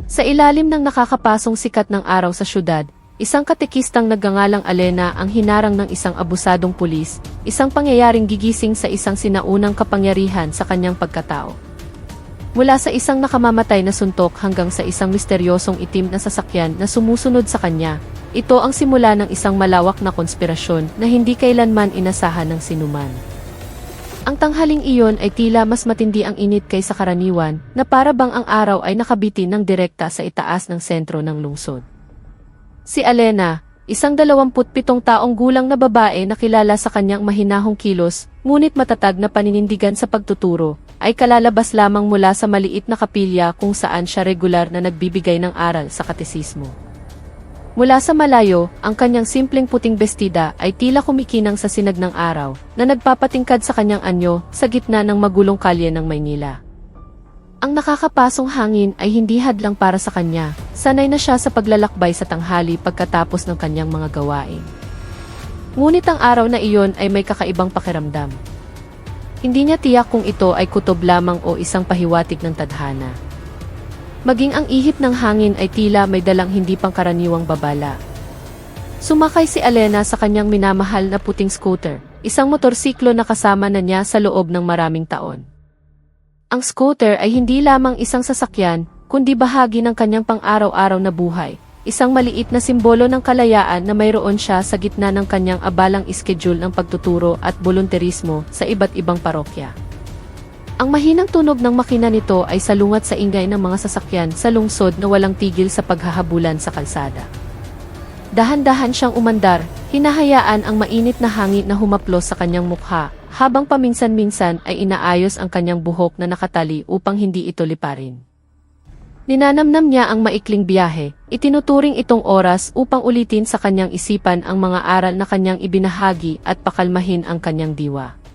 Sa ilalim ng nakakapasong sikat ng araw sa syudad, isang katekistang nagngangalang Alena ang hinarang ng isang abusadong pulis, isang pangyayaring gigising sa isang sinaunang kapangyarihan sa kanyang pagkatao. Mula sa isang nakamamatay na suntok hanggang sa isang misteryosong itim na sasakyan na sumusunod sa kanya, ito ang simula ng isang malawak na konspirasyon na hindi kailanman inasahan ng sinuman. Ang tanghaling iyon ay tila mas matindi ang init kaysa karaniwan, na para bang ang araw ay nakabitin ng direkta sa itaas ng sentro ng lungsod. Si Alena, isang 27 taong gulang na babae na kilala sa kanyang mahinahong kilos, ngunit matatag na paninindigan sa pagtuturo, ay kalalabas lamang mula sa maliit na kapilya kung saan siya regular na nagbibigay ng aral sa katesismo. Mula sa malayo, ang kanyang simpleng puting bestida ay tila kumikinang sa sinag ng araw, na nagpapatingkad sa kanyang anyo sa gitna ng magulong kalye ng Maynila. Ang nakakapasong hangin ay hindi hadlang para sa kanya, sanay na siya sa paglalakbay sa tanghali pagkatapos ng kanyang mga gawain. Ngunit ang araw na iyon ay may kakaibang pakiramdam. Hindi niya tiyak kung ito ay kutob lamang o isang pahiwatig ng tadhana. Maging ang ihip ng hangin ay tila may dalang hindi pangkaraniwang babala. Sumakay si Alena sa kanyang minamahal na puting scooter, isang motorsiklo na kasama na niya sa loob ng maraming taon. Ang scooter ay hindi lamang isang sasakyan, kundi bahagi ng kanyang pang-araw-araw na buhay, isang maliit na simbolo ng kalayaan na mayroon siya sa gitna ng kanyang abalang schedule ng pagtuturo at volunteerismo sa iba't ibang parokya. Ang mahinang tunog ng makina nito ay salungat sa ingay ng mga sasakyan sa lungsod na walang tigil sa paghahabulan sa kalsada. Dahan-dahan siyang umandar, hinahayaan ang mainit na hangin na humaplos sa kanyang mukha, habang paminsan-minsan ay inaayos ang kanyang buhok na nakatali upang hindi ito liparin. Ninanamnam niya ang maikling biyahe, itinuturing itong oras upang ulitin sa kanyang isipan ang mga aral na kanyang ibinahagi at pakalmahin ang kanyang diwa.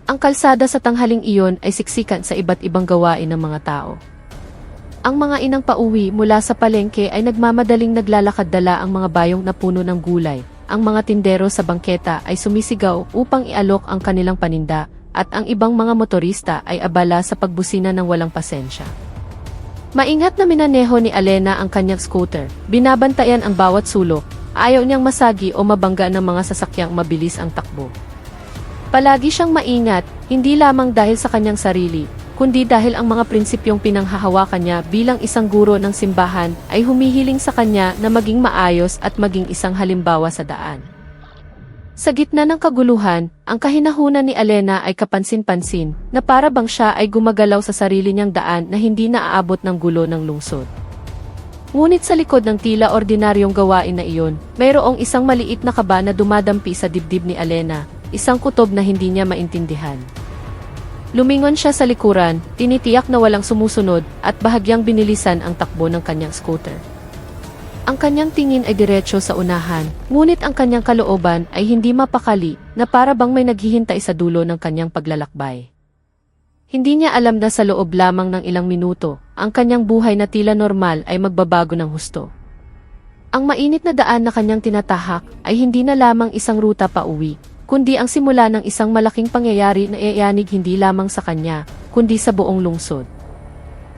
Ang kalsada sa tanghaling iyon ay siksikan sa iba't ibang gawain ng mga tao. Ang mga inang pauwi mula sa palengke ay nagmamadaling naglalakad dala ang mga bayong na puno ng gulay. Ang mga tindero sa bangketa ay sumisigaw upang ialok ang kanilang paninda, at ang ibang mga motorista ay abala sa pagbusina ng walang pasensya. Maingat na minaneho ni Alena ang kanyang scooter, binabantayan ang bawat sulok, ayaw niyang masagi o mabangga ng mga sasakyang mabilis ang takbo. Palagi siyang maingat, hindi lamang dahil sa kanyang sarili, kundi dahil ang mga prinsipyong pinanghahawakan niya bilang isang guro ng simbahan ay humihiling sa kanya na maging maayos at maging isang halimbawa sa daan. Sa gitna ng kaguluhan, ang kahinahunan ni Alena ay kapansin-pansin, na para bang siya ay gumagalaw sa sarili niyang daan na hindi naaabot ng gulo ng lungsod. Ngunit sa likod ng tila ordinaryong gawain na iyon, mayroong isang maliit na kaba na dumadampi sa dibdib ni Alena, isang kutob na hindi niya maintindihan. Lumingon siya sa likuran, tinitiyak na walang sumusunod, at bahagyang binilisan ang takbo ng kanyang scooter. Ang kanyang tingin ay diretso sa unahan, ngunit ang kanyang kalooban ay hindi mapakali, na para bang may naghihintay sa dulo ng kanyang paglalakbay. Hindi niya alam na sa loob lamang ng ilang minuto, ang kanyang buhay na tila normal ay magbabago ng husto. Ang mainit na daan na kanyang tinatahak ay hindi na lamang isang ruta pa uwi, kundi ang simula ng isang malaking pangyayari na iayanig hindi lamang sa kanya, kundi sa buong lungsod.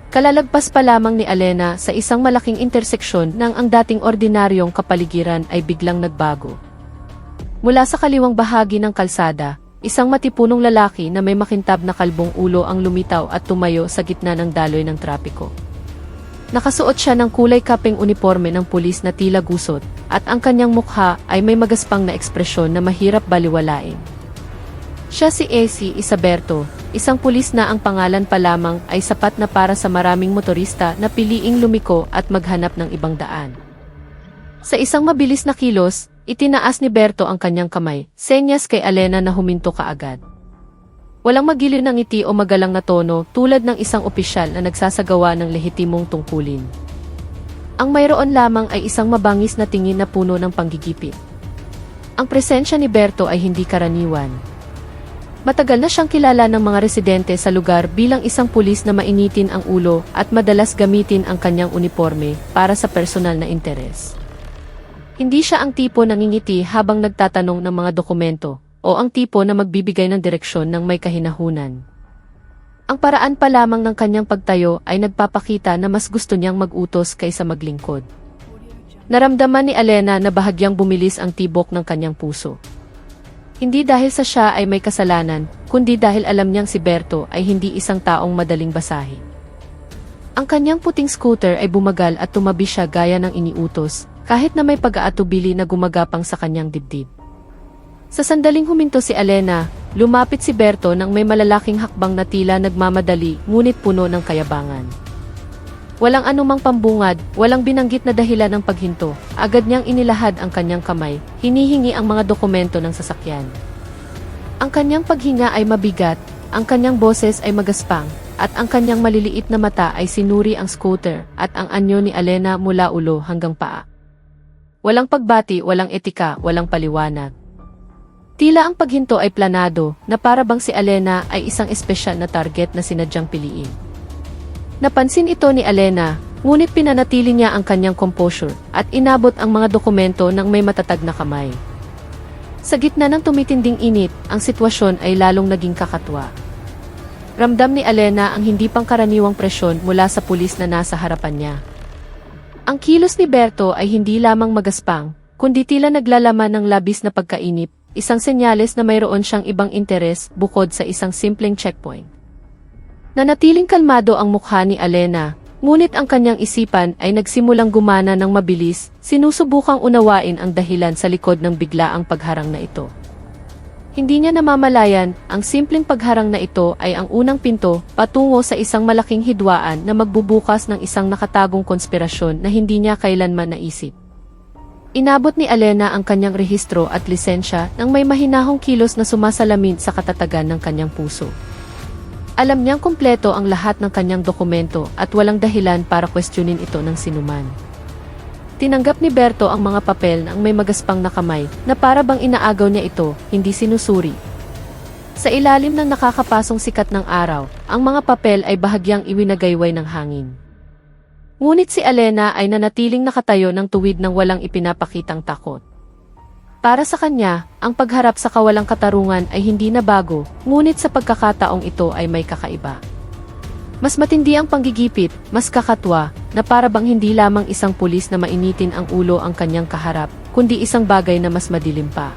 Kalalagpas pa lamang ni Alena sa isang malaking interseksyon nang ang dating ordinaryong kapaligiran ay biglang nagbago. Mula sa kaliwang bahagi ng kalsada, isang matipunong lalaki na may makintab na kalbong ulo ang lumitaw at tumayo sa gitna ng daloy ng trapiko. Nakasuot siya ng kulay kapeng uniforme ng pulis na tila gusot, at ang kanyang mukha ay may magaspang na ekspresyon na mahirap baliwalain. Siya si AC Isaberto, isang pulis na ang pangalan pa lamang ay sapat na para sa maraming motorista na piliing lumiko at maghanap ng ibang daan. Sa isang mabilis na kilos, itinaas ni Berto ang kanyang kamay, senyas kay Alena na huminto kaagad. Walang magiliw ng ngiti o magalang na tono tulad ng isang opisyal na nagsasagawa ng lehitimong tungkulin. Ang mayroon lamang ay isang mabangis na tingin na puno ng panggigipit. Ang presensya ni Berto ay hindi karaniwan. Matagal na siyang kilala ng mga residente sa lugar bilang isang pulis na mainitin ang ulo at madalas gamitin ang kanyang uniforme para sa personal na interes. Hindi siya ang tipo na ngingiti habang nagtatanong ng mga dokumento, o ang tipo na magbibigay ng direksyon ng may kahinahunan. Ang paraan pa lamang ng kanyang pagtayo ay nagpapakita na mas gusto niyang mag-utos kaysa maglingkod. Naramdaman ni Alena na bahagyang bumilis ang tibok ng kanyang puso. Hindi dahil sa siya ay may kasalanan, kundi dahil alam niyang si Berto ay hindi isang taong madaling basahin. Ang kanyang puting scooter ay bumagal at tumabi siya gaya ng iniutos, kahit na may pag-aatubili na gumagapang sa kanyang dibdib. Sa sandaling huminto si Alena, lumapit si Berto nang may malalaking hakbang na tila nagmamadali ngunit puno ng kayabangan. Walang anumang pambungad, walang binanggit na dahilan ng paghinto, agad niyang inilahad ang kanyang kamay, hinihingi ang mga dokumento ng sasakyan. Ang kanyang paghinga ay mabigat, ang kanyang boses ay magaspang, at ang kanyang maliliit na mata ay sinuri ang scooter at ang anyo ni Alena mula ulo hanggang paa. Walang pagbati, walang etika, walang paliwanag. Tila ang paghinto ay planado, na para bang si Alena ay isang espesyal na target na sinadyang piliin. Napansin ito ni Alena, ngunit pinanatili niya ang kanyang composure at inabot ang mga dokumento ng may matatag na kamay. Sa gitna ng tumitinding init, ang sitwasyon ay lalong naging kakatwa. Ramdam ni Alena ang hindi pangkaraniwang presyon mula sa pulis na nasa harapan niya. Ang kilos ni Berto ay hindi lamang magaspang, kundi tila naglalaman ng labis na pagkainip, isang senyales na mayroon siyang ibang interes bukod sa isang simpleng checkpoint. Nanatiling kalmado ang mukha ni Alena, ngunit ang kanyang isipan ay nagsimulang gumana ng mabilis, sinusubukang unawain ang dahilan sa likod ng biglaang pagharang na ito. Hindi niya namamalayan, ang simpleng pagharang na ito ay ang unang pinto patungo sa isang malaking hidwaan na magbubukas ng isang nakatagong konspirasyon na hindi niya kailanman naisip. Inabot ni Alena ang kanyang rehistro at lisensya nang may mahinahong kilos na sumasalamin sa katatagan ng kanyang puso. Alam niyang kumpleto ang lahat ng kanyang dokumento at walang dahilan para kwestiyonin ito ng sinuman. Tinanggap ni Berto ang mga papel ng may magaspang na kamay na para bang inaagaw niya ito, hindi sinusuri. Sa ilalim ng nakakapasong sikat ng araw, ang mga papel ay bahagyang iwinagayway ng hangin. Ngunit si Alena ay nanatiling nakatayo ng tuwid ng walang ipinapakitang takot. Para sa kanya, ang pagharap sa kawalang katarungan ay hindi na bago, ngunit sa pagkakataong ito ay may kakaiba. Mas matindi ang panggigipit, mas kakatwa, na para bang hindi lamang isang pulis na mainitin ang ulo ang kanyang kaharap, kundi isang bagay na mas madilim pa.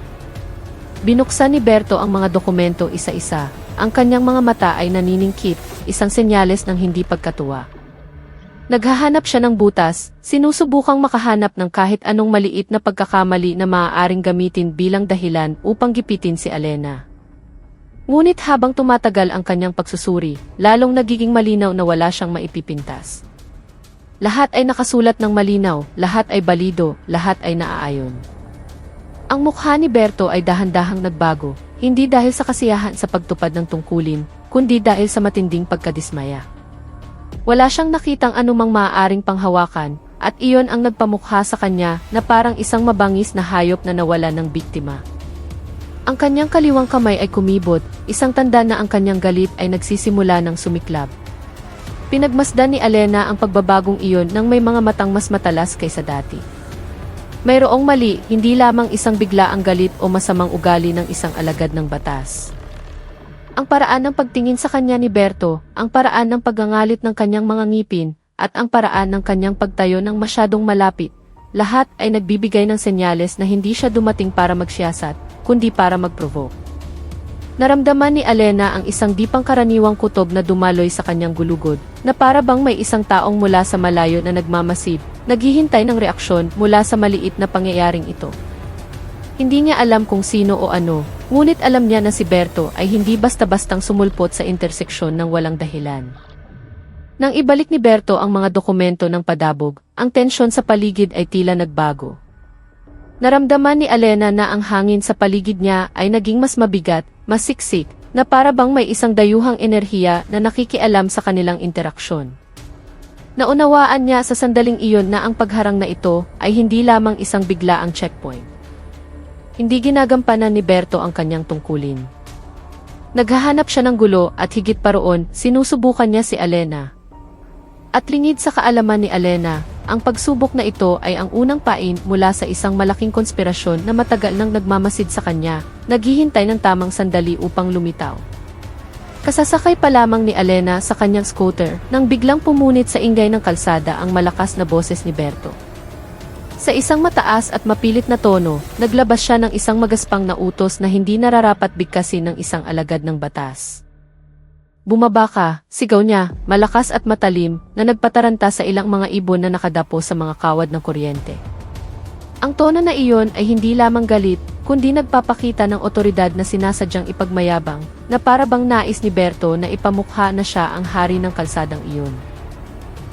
Binuksan ni Berto ang mga dokumento isa-isa, ang kanyang mga mata ay naniningkit, isang senyales ng hindi pagkatuwa. Naghahanap siya ng butas, sinusubukang makahanap ng kahit anong maliit na pagkakamali na maaaring gamitin bilang dahilan upang gipitin si Alena. Ngunit habang tumatagal ang kanyang pagsusuri, lalong nagiging malinaw na wala siyang maipipintas. Lahat ay nakasulat ng malinaw, lahat ay balido, lahat ay naaayon. Ang mukha ni Berto ay dahan-dahang nagbago, hindi dahil sa kasiyahan sa pagtupad ng tungkulin, kundi dahil sa matinding pagkadismaya. Wala siyang nakitang anumang maaaring panghawakan, at iyon ang nagpamukha sa kanya na parang isang mabangis na hayop na nawala ng biktima. Ang kanyang kaliwang kamay ay kumibot, isang tanda na ang kanyang galit ay nagsisimula ng sumiklab. Pinagmasdan ni Alena ang pagbabagong iyon nang may mga matang mas matalas kaysa dati. Mayroong mali, hindi lamang isang biglaang galit o masamang ugali ng isang alagad ng batas. Ang paraan ng pagtingin sa kanya ni Berto, ang paraan ng paggangalit ng kanyang mga ngipin, at ang paraan ng kanyang pagtayo ng masyadong malapit, lahat ay nagbibigay ng senyales na hindi siya dumating para magsiyasat, kundi para mag-provoke. Naramdaman ni Alena ang isang di pangkaraniwang kutob na dumaloy sa kanyang gulugod, na para bang may isang taong mula sa malayo na nagmamasid, naghihintay ng reaksyon mula sa maliit na pangyayaring ito. Hindi niya alam kung sino o ano, ngunit alam niya na si Berto ay hindi basta-bastang sumulpot sa interseksyon ng walang dahilan. Nang ibalik ni Berto ang mga dokumento ng padabog, ang tensyon sa paligid ay tila nagbago. Naramdaman ni Alena na ang hangin sa paligid niya ay naging mas mabigat, mas siksik, na para bang may isang dayuhang enerhiya na nakikialam sa kanilang interaksyon. Naunawaan niya sa sandaling iyon na ang pagharang na ito ay hindi lamang isang biglaang checkpoint. Hindi ginagampanan ni Berto ang kanyang tungkulin. Naghahanap siya ng gulo at higit pa roon, sinusubukan niya si Alena. At lingid sa kaalaman ni Alena, ang pagsubok na ito ay ang unang pain mula sa isang malaking konspirasyon na matagal nang nagmamasid sa kanya, naghihintay ng tamang sandali upang lumitaw. Kasasakay pa lamang ni Alena sa kanyang scooter nang biglang pumunit sa ingay ng kalsada ang malakas na boses ni Berto. Sa isang mataas at mapilit na tono, naglabas siya ng isang magaspang na utos na hindi nararapat bigkasin ng isang alagad ng batas. "Bumaba ka," sigaw niya, malakas at matalim, na nagpataranta sa ilang mga ibon na nakadapo sa mga kawad ng kuryente. Ang tono na iyon ay hindi lamang galit, kundi nagpapakita ng otoridad na sinasadyang ipagmayabang, na para bang nais ni Berto na ipamukha na siya ang hari ng kalsadang iyon.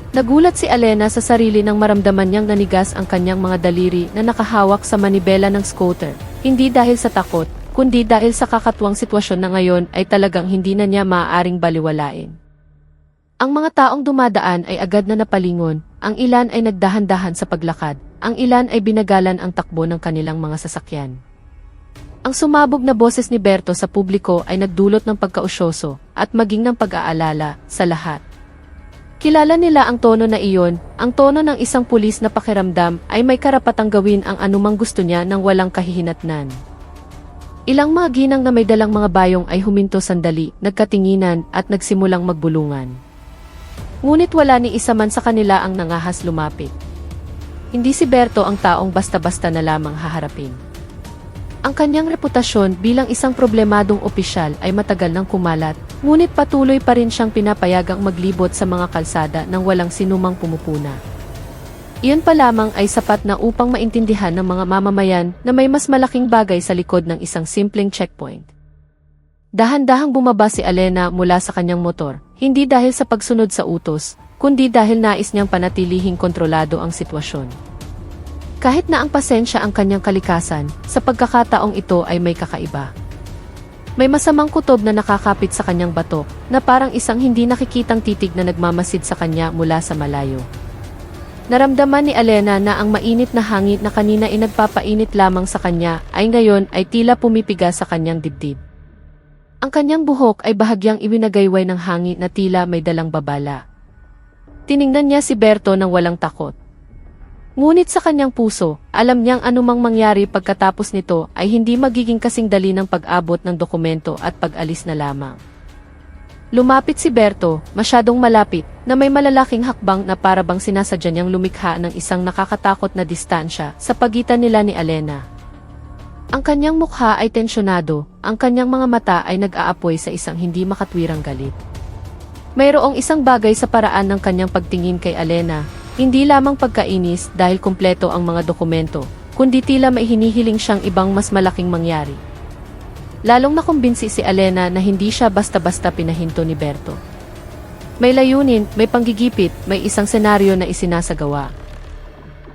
Nagulat si Alena sa sarili nang maramdaman niyang nanigas ang kanyang mga daliri na nakahawak sa manibela ng scooter, hindi dahil sa takot, kundi dahil sa kakatuwang sitwasyon na ngayon ay talagang hindi na niya maaaring baliwalain. Ang mga taong dumadaan ay agad na napalingon, ang ilan ay nagdahan-dahan sa paglakad, ang ilan ay binagalan ang takbo ng kanilang mga sasakyan. Ang sumabog na boses ni Berto sa publiko ay nagdulot ng pagkausyoso at maging ng pag-aalala sa lahat. Kilala nila ang tono na iyon, ang tono ng isang pulis na pakiramdam ay may karapatang gawin ang anumang gusto niya nang walang kahihinatnan. Ilang mga ginang na may dalang mga bayong ay huminto sandali, nagkatinginan at nagsimulang magbulungan. Ngunit wala ni isa man sa kanila ang nangahas lumapit. Hindi si Berto ang taong basta-basta na lamang haharapin. Ang kanyang reputasyon bilang isang problemadong opisyal ay matagal nang kumalat, ngunit patuloy pa rin siyang pinapayagang maglibot sa mga kalsada nang walang sinumang pumupuna. Iyon pa lamang ay sapat na upang maintindihan ng mga mamamayan na may mas malaking bagay sa likod ng isang simpleng checkpoint. Dahan-dahang bumaba si Alena mula sa kanyang motor, hindi dahil sa pagsunod sa utos, kundi dahil nais niyang panatilihing kontrolado ang sitwasyon. Kahit na ang pasensya ang kanyang kalikasan, sa pagkakataong ito ay may kakaiba. May masamang kutob na nakakapit sa kanyang batok, na parang isang hindi nakikitang titig na nagmamasid sa kanya mula sa malayo. Naramdaman ni Alena na ang mainit na hangin na kanina ay nagpapainit lamang sa kanya ay ngayon ay tila pumipiga sa kanyang dibdib. Ang kanyang buhok ay bahagyang iwinagayway ng hangin na tila may dalang babala. Tiningnan niya si Berto nang walang takot. Ngunit sa kanyang puso, alam niyang anumang mangyari pagkatapos nito ay hindi magiging kasing dali ng pag-abot ng dokumento at pag-alis na lamang. Lumapit si Berto, masyadong malapit, na may malalaking hakbang na para bang sinasadya niyang lumikha ng isang nakakatakot na distansya sa pagitan nila ni Alena. Ang kanyang mukha ay tensyonado, ang kanyang mga mata ay nag-aapoy sa isang hindi makatwirang galit. Mayroong isang bagay sa paraan ng kanyang pagtingin kay Alena, hindi lamang pagkainis dahil kumpleto ang mga dokumento, kundi tila may hinihiling siyang ibang mas malaking mangyari. Lalong nakumbinsi si Alena na hindi siya basta-basta pinahinto ni Berto. May layunin, may panggigipit, may isang senaryo na isinasagawa.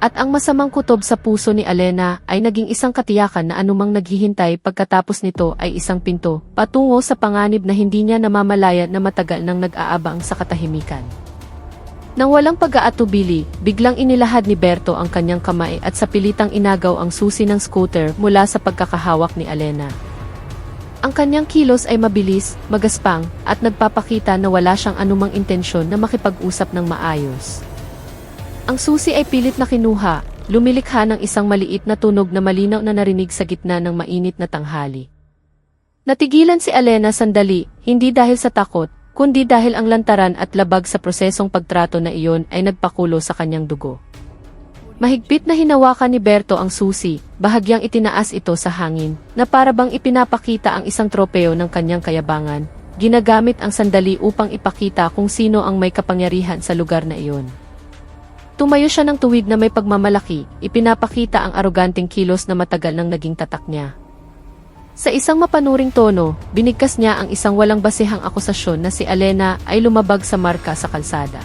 At ang masamang kutob sa puso ni Alena ay naging isang katiyakan na anumang naghihintay pagkatapos nito ay isang pinto, patungo sa panganib na hindi niya namamalaya na matagal nang nag-aabang sa katahimikan. Nang walang pag-aatubili, biglang inilahad ni Berto ang kanyang kamay at sa pilitang inagaw ang susi ng scooter mula sa pagkakahawak ni Alena. Ang kanyang kilos ay mabilis, magaspang, at nagpapakita na wala siyang anumang intensyon na makipag-usap ng maayos. Ang susi ay pilit na kinuha, lumilikha ng isang maliit na tunog na malinaw na narinig sa gitna ng mainit na tanghali. Natigilan si Alena sandali, hindi dahil sa takot, kundi dahil ang lantaran at labag sa prosesong pagtrato na iyon ay nagpakulo sa kanyang dugo. Mahigpit na hinawakan ni Berto ang susi, bahagyang itinaas ito sa hangin, na para bang ipinapakita ang isang tropeo ng kanyang kayabangan, ginagamit ang sandali upang ipakita kung sino ang may kapangyarihan sa lugar na iyon. Tumayo siya ng tuwid na may pagmamalaki, ipinapakita ang aroganteng kilos na matagal nang naging tatak niya. Sa isang mapanuring tono, binigkas niya ang isang walang basehang akusasyon na si Alena ay lumabag sa marka sa kalsada.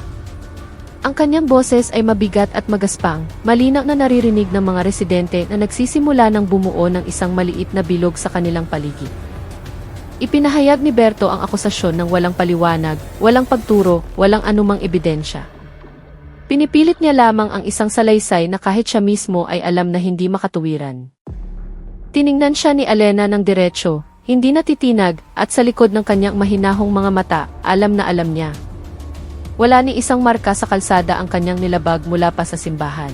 Ang kanyang boses ay mabigat at magaspang, malinaw na naririnig ng mga residente na nagsisimula ng bumuo ng isang maliit na bilog sa kanilang paligid. Ipinahayag ni Berto ang akusasyon ng walang paliwanag, walang pagturo, walang anumang ebidensya. Pinipilit niya lamang ang isang salaysay na kahit siya mismo ay alam na hindi makatuwiran. Tiningnan siya ni Alena ng diretsyo, hindi natitinag, at sa likod ng kanyang mahinahong mga mata, alam na alam niya. Wala ni isang marka sa kalsada ang kanyang nilabag mula pa sa simbahan.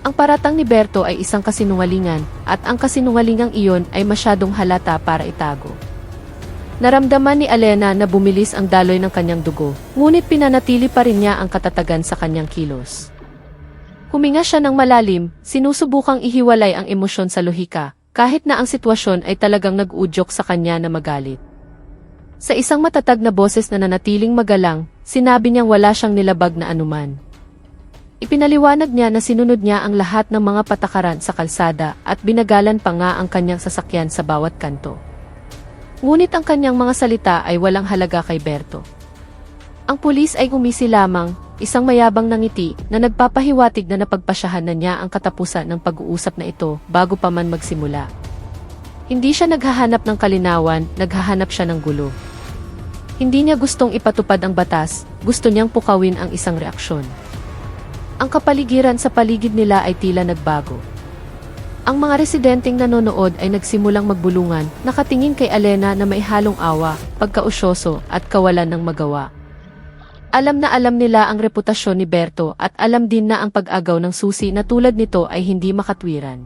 Ang paratang ni Berto ay isang kasinungalingan, at ang kasinungalingang iyon ay masyadong halata para itago. Naramdaman ni Alena na bumilis ang daloy ng kanyang dugo, ngunit pinanatili pa rin niya ang katatagan sa kanyang kilos. Huminga siya ng malalim, sinusubukang ihiwalay ang emosyon sa lohika, kahit na ang sitwasyon ay talagang nag-udyok sa kanya na magalit. Sa isang matatag na boses na nanatiling magalang, sinabi niyang wala siyang nilabag na anuman. Ipinaliwanag niya na sinunod niya ang lahat ng mga patakaran sa kalsada at binagalan pa nga ang kanyang sasakyan sa bawat kanto. Ngunit ang kanyang mga salita ay walang halaga kay Berto. Ang pulis ay umisi lamang, isang mayabang na ngiti na nagpapahiwatig na napagpasyahan na niya ang katapusan ng pag-uusap na ito bago pa man magsimula. Hindi siya naghahanap ng kalinawan, naghahanap siya ng gulo. Hindi niya gustong ipatupad ang batas, gusto niyang pukawin ang isang reaksyon. Ang kapaligiran sa paligid nila ay tila nagbago. Ang mga residenteng nanonood ay nagsimulang magbulungan, nakatingin kay Alena na may halong awa, pagkausyoso at kawalan ng magawa. Alam na alam nila ang reputasyon ni Berto at alam din na ang pag-agaw ng susi na tulad nito ay hindi makatwiran.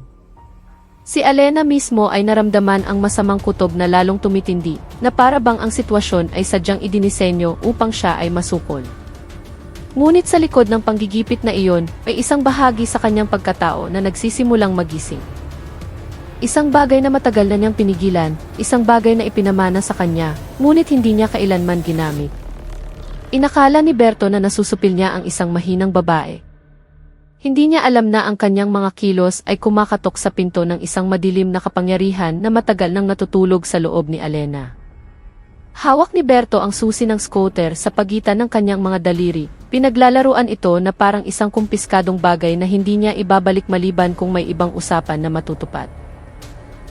Si Alena mismo ay naramdaman ang masamang kutob na lalong tumitindi, na para bang ang sitwasyon ay sadyang idinisenyo upang siya ay masukol. Ngunit sa likod ng panggigipit na iyon, ay isang bahagi sa kanyang pagkatao na nagsisimulang magising. Isang bagay na matagal na niyang pinigilan, isang bagay na ipinamana sa kanya, ngunit hindi niya kailanman ginamit. Inakala ni Berto na nasusupil niya ang isang mahinang babae. Hindi niya alam na ang kanyang mga kilos ay kumakatok sa pinto ng isang madilim na kapangyarihan na matagal nang natutulog sa loob ni Alena. Hawak ni Berto ang susi ng scooter sa pagitan ng kanyang mga daliri. Pinaglalaruan ito na parang isang kumpiskadong bagay na hindi niya ibabalik maliban kung may ibang usapan na matutupad.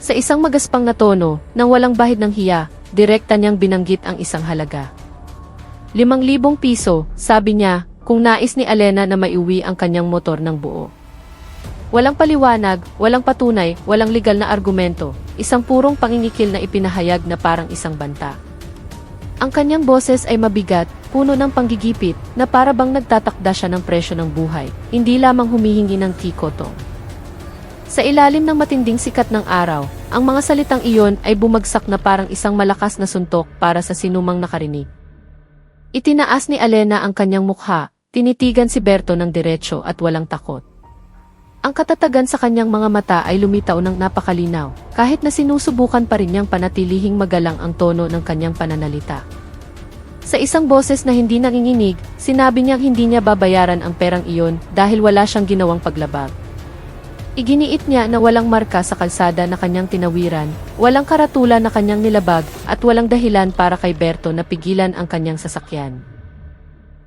Sa isang magaspang na tono, nang walang bahid ng hiya, direkta niyang binanggit ang isang halaga. 5,000 piso, sabi niya, kung nais ni Alena na maiuwi ang kanyang motor ng buo. Walang paliwanag, walang patunay, walang legal na argumento, isang purong pangingikil na ipinahayag na parang isang banta. Ang kanyang boses ay mabigat, puno ng panggigipit, na para bang nagtatakda siya ng presyo ng buhay, hindi lamang humihingi ng tikotong. Sa ilalim ng matinding sikat ng araw, ang mga salitang iyon ay bumagsak na parang isang malakas na suntok para sa sinumang nakarinig. Itinaas ni Alena ang kanyang mukha, tinitigan si Berto ng diretso at walang takot. Ang katatagan sa kanyang mga mata ay lumitaw ng napakalinaw, kahit na sinusubukan pa rin niyang panatilihing magalang ang tono ng kanyang pananalita. Sa isang boses na hindi nanginginig, sinabi niyang hindi niya babayaran ang perang iyon dahil wala siyang ginawang paglabag. Iginiit niya na walang marka sa kalsada na kanyang tinawiran, walang karatula na kanyang nilabag, at walang dahilan para kay Berto na pigilan ang kanyang sasakyan.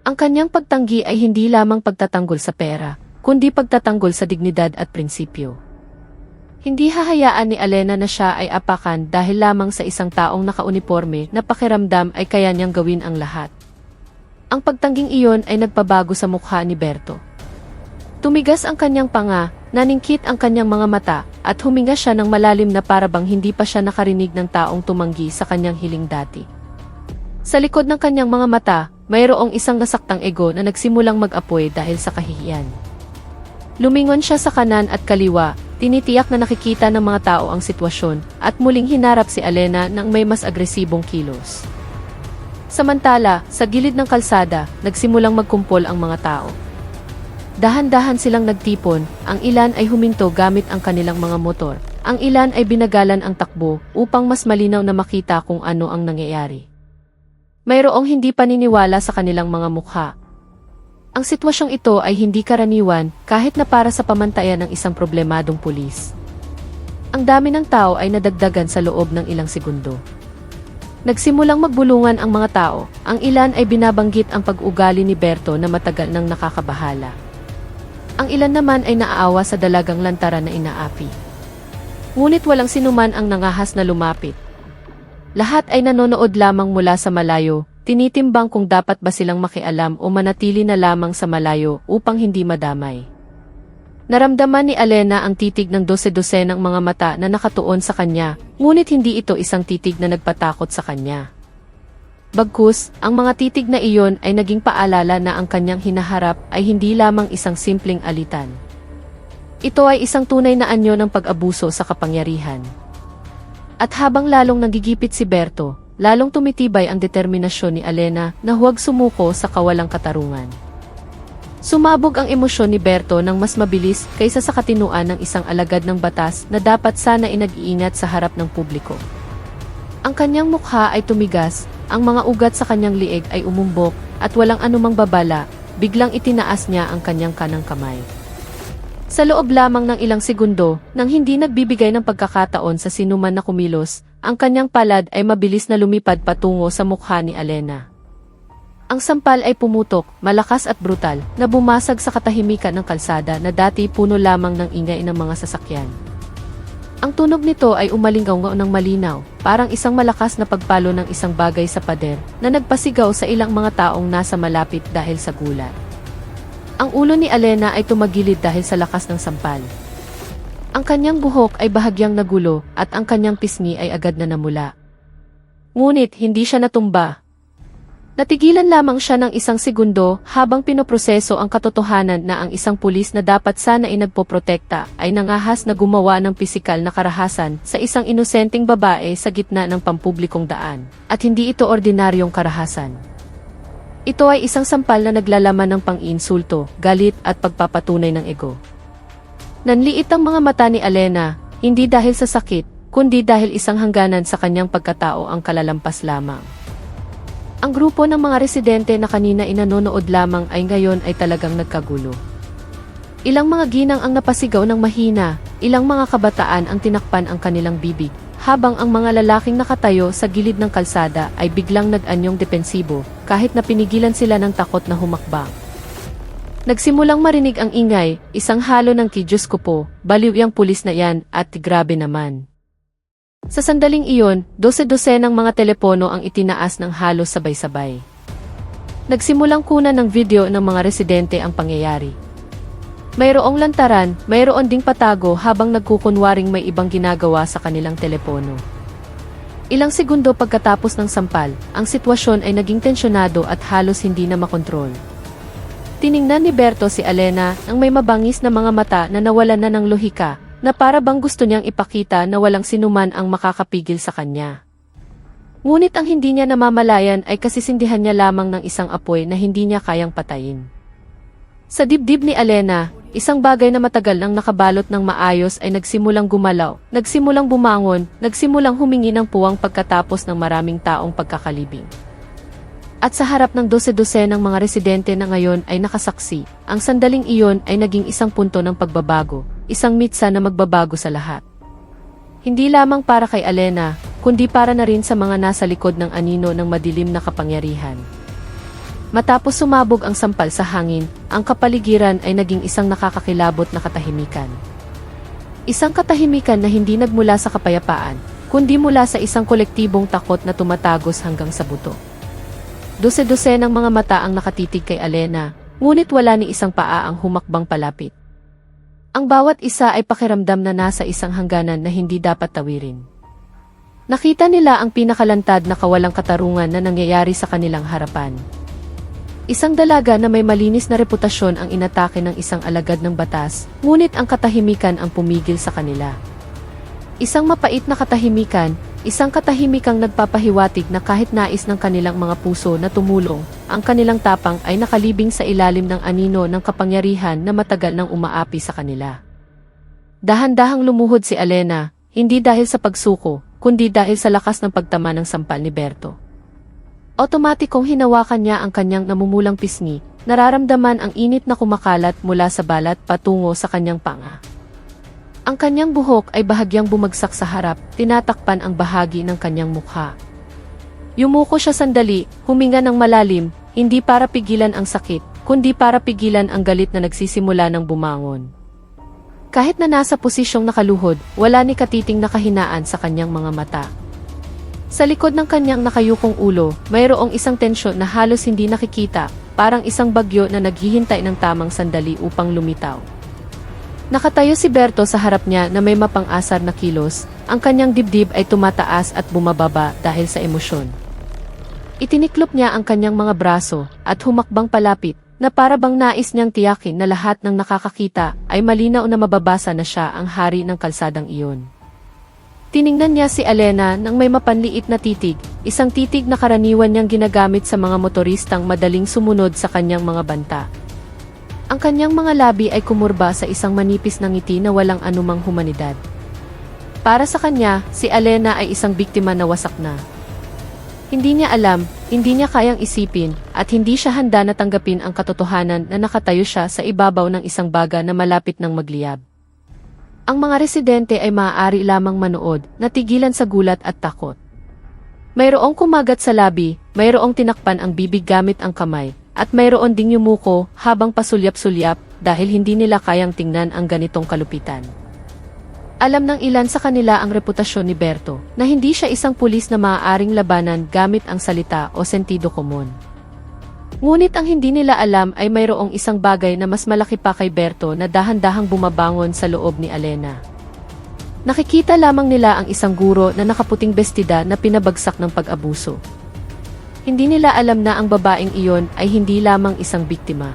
Ang kanyang pagtanggi ay hindi lamang pagtatanggol sa pera, kundi pagtatanggol sa dignidad at prinsipyo. Hindi hahayaan ni Alena na siya ay apakan dahil lamang sa isang taong nakauniporme na pakiramdam ay kaya niyang gawin ang lahat. Ang pagtangging iyon ay nagpabago sa mukha ni Berto. Tumigas ang kanyang panga, naningkit ang kanyang mga mata, at huminga siya ng malalim na para bang hindi pa siya nakarinig ng taong tumanggi sa kanyang hiling dati. Sa likod ng kanyang mga mata, mayroong isang nasaktang ego na nagsimulang mag-apoy dahil sa kahihiyan. Lumingon siya sa kanan at kaliwa, tinitiyak na nakikita ng mga tao ang sitwasyon, at muling hinarap si Alena ng may mas agresibong kilos. Samantala, sa gilid ng kalsada, nagsimulang magkumpol ang mga tao. Dahan-dahan silang nagtipon, ang ilan ay huminto gamit ang kanilang mga motor, ang ilan ay binagalan ang takbo upang mas malinaw na makita kung ano ang nangyayari. Mayroong hindi paniniwala sa kanilang mga mukha. Ang sitwasyong ito ay hindi karaniwan kahit na para sa pamantayan ng isang problemadong pulis. Ang dami ng tao ay nadagdagan sa loob ng ilang segundo. Nagsimulang magbulungan ang mga tao, ang ilan ay binabanggit ang pag-ugali ni Berto na matagal nang nakakabahala. Ang ilan naman ay naaawa sa dalagang lantaran na inaapi. Ngunit walang sinuman ang nangahas na lumapit. Lahat ay nanonood lamang mula sa malayo, tinitimbang kung dapat ba silang makialam o manatili na lamang sa malayo upang hindi madamay. Naramdaman ni Alena ang titig ng dose-dosenang mga mata na nakatuon sa kanya, ngunit hindi ito isang titig na nagpatakot sa kanya. Bagkus, ang mga titig na iyon ay naging paalala na ang kanyang hinaharap ay hindi lamang isang simpleng alitan. Ito ay isang tunay na anyo ng pag-abuso sa kapangyarihan. At habang lalong nagigipit si Berto, lalong tumitibay ang determinasyon ni Alena na huwag sumuko sa kawalang katarungan. Sumabog ang emosyon ni Berto ng mas mabilis kaysa sa katinuan ng isang alagad ng batas na dapat sana inag-iingat sa harap ng publiko. Ang kanyang mukha ay tumigas, ang mga ugat sa kanyang liig ay umumbok, at walang anumang babala, biglang itinaas niya ang kanyang kanang kamay. Sa loob lamang ng ilang segundo, nang hindi nagbibigay ng pagkakataon sa sinuman na kumilos, ang kanyang palad ay mabilis na lumipad patungo sa mukha ni Alena. Ang sampal ay pumutok, malakas at brutal, na bumasag sa katahimikan ng kalsada na dati puno lamang ng ingay ng mga sasakyan. Ang tunog nito ay umalingaw ng malinaw, parang isang malakas na pagpalo ng isang bagay sa pader, na nagpasigaw sa ilang mga taong nasa malapit dahil sa gulat. Ang ulo ni Alena ay tumagilid dahil sa lakas ng sampal. Ang kanyang buhok ay bahagyang nagulo, at ang kanyang pisngi ay agad na namula. Ngunit hindi siya natumba. Natigilan lamang siya ng isang segundo habang pinoproseso ang katotohanan na ang isang pulis na dapat sana ay nagpoprotekta ay nangahas na gumawa ng pisikal na karahasan sa isang inosenteng babae sa gitna ng pampublikong daan, at hindi ito ordinaryong karahasan. Ito ay isang sampal na naglalaman ng pang-iinsulto, galit at pagpapatunay ng ego. Nanliit ang mga mata ni Alena, hindi dahil sa sakit, kundi dahil isang hangganan sa kanyang pagkatao ang kalalampas lamang. Ang grupo ng mga residente na kanina inanonood lamang ay ngayon ay talagang nagkagulo. Ilang mga ginang ang napasigaw ng mahina, ilang mga kabataan ang tinakpan ang kanilang bibig, habang ang mga lalaking nakatayo sa gilid ng kalsada ay biglang nag-anyong depensibo, kahit na pinigilan sila ng takot na humakbang. Nagsimulang marinig ang ingay, isang halo ng "Diyos ko po, baliw yang pulis na yan at grabe naman." Sa sandaling iyon, 12 ng mga telepono ang itinaas ng halos sabay-sabay. Nagsimulang kunan ng video ng mga residente ang pangyayari. Mayroong lantaran, mayroon ding patago habang nagkukunwaring may ibang ginagawa sa kanilang telepono. Ilang segundo pagkatapos ng sampal, ang sitwasyon ay naging tensyonado at halos hindi na makontrol. Tiningnan ni Berto si Alena ng may mabangis na mga mata na nawalan na ng lohika, na para bang gusto niyang ipakita na walang sinuman ang makakapigil sa kanya. Ngunit ang hindi niya namamalayan ay kasisindihan niya lamang ng isang apoy na hindi niya kayang patayin. Sa dibdib ni Alena, isang bagay na matagal nang nakabalot ng maayos ay nagsimulang gumalaw, nagsimulang bumangon, nagsimulang humingi ng puwang pagkatapos ng maraming taong pagkakalibing. At sa harap ng 12 ng mga residente na ngayon ay nakasaksi, ang sandaling iyon ay naging isang punto ng pagbabago, isang mitsa na magbabago sa lahat. Hindi lamang para kay Alena, kundi para na rin sa mga nasa likod ng anino ng madilim na kapangyarihan. Matapos sumabog ang sampal sa hangin, ang kapaligiran ay naging isang nakakakilabot na katahimikan. Isang katahimikan na hindi nagmula sa kapayapaan, kundi mula sa isang kolektibong takot na tumatagos hanggang sa buto. 12 ng mga mata ang nakatitig kay Alena, ngunit wala ni isang paa ang humakbang palapit. Ang bawat isa ay pakiramdam na nasa isang hangganan na hindi dapat tawirin. Nakita nila ang pinakalantad na kawalang katarungan na nangyayari sa kanilang harapan. Isang dalaga na may malinis na reputasyon ang inatake ng isang alagad ng batas, ngunit ang katahimikan ang pumigil sa kanila. Isang mapait na katahimikan, isang katahimikang nagpapahiwatig na kahit nais ng kanilang mga puso na tumulong, ang kanilang tapang ay nakalibing sa ilalim ng anino ng kapangyarihan na matagal nang umaapi sa kanila. Dahan-dahang lumuhod si Alena, hindi dahil sa pagsuko, kundi dahil sa lakas ng pagtama ng sampal ni Berto. Otomatikong hinawakan niya ang kanyang namumulang pisngi, nararamdaman ang init na kumakalat mula sa balat patungo sa kanyang panga. Ang kanyang buhok ay bahagyang bumagsak sa harap, tinatakpan ang bahagi ng kanyang mukha. Yumuko siya sandali, huminga ng malalim, hindi para pigilan ang sakit, kundi para pigilan ang galit na nagsisimula ng bumangon. Kahit na nasa posisyong nakaluhod, wala ni katiting na kahinaan sa kanyang mga mata. Sa likod ng kanyang nakayukong ulo, mayroong isang tensyon na halos hindi nakikita, parang isang bagyo na naghihintay ng tamang sandali upang lumitaw. Nakatayo si Berto sa harap niya na may mapang-asar na kilos, ang kanyang dibdib ay tumataas at bumababa dahil sa emosyon. Itiniklop niya ang kanyang mga braso at humakbang palapit na para bang nais niyang tiyakin na lahat ng nakakakita ay malinaw na mababasa na siya ang hari ng kalsadang iyon. Tiningnan niya si Alena nang may mapanliit na titig, isang titig na karaniwan niyang ginagamit sa mga motoristang madaling sumunod sa kanyang mga banta. Ang kanyang mga labi ay kumurba sa isang manipis na ngiti na walang anumang humanidad. Para sa kanya, si Alena ay isang biktima na wasak na. Hindi niya alam, hindi niya kayang isipin, at hindi siya handa na tanggapin ang katotohanan na nakatayo siya sa ibabaw ng isang baga na malapit ng magliyab. Ang mga residente ay maaari lamang manood, natigilan sa gulat at takot. Mayroong kumagat sa labi, mayroong tinakpan ang bibig gamit ang kamay, at mayroon ding yumuko habang pasulyap-sulyap dahil hindi nila kayang tingnan ang ganitong kalupitan. Alam ng ilan sa kanila ang reputasyon ni Berto, na hindi siya isang pulis na maaaring labanan gamit ang salita o sentido komon. Ngunit ang hindi nila alam ay mayroong isang bagay na mas malaki pa kay Berto na dahan-dahang bumabangon sa loob ni Alena. Nakikita lamang nila ang isang guro na nakaputing bestida na pinabagsak ng pag-abuso. Hindi nila alam na ang babaeng iyon ay hindi lamang isang biktima.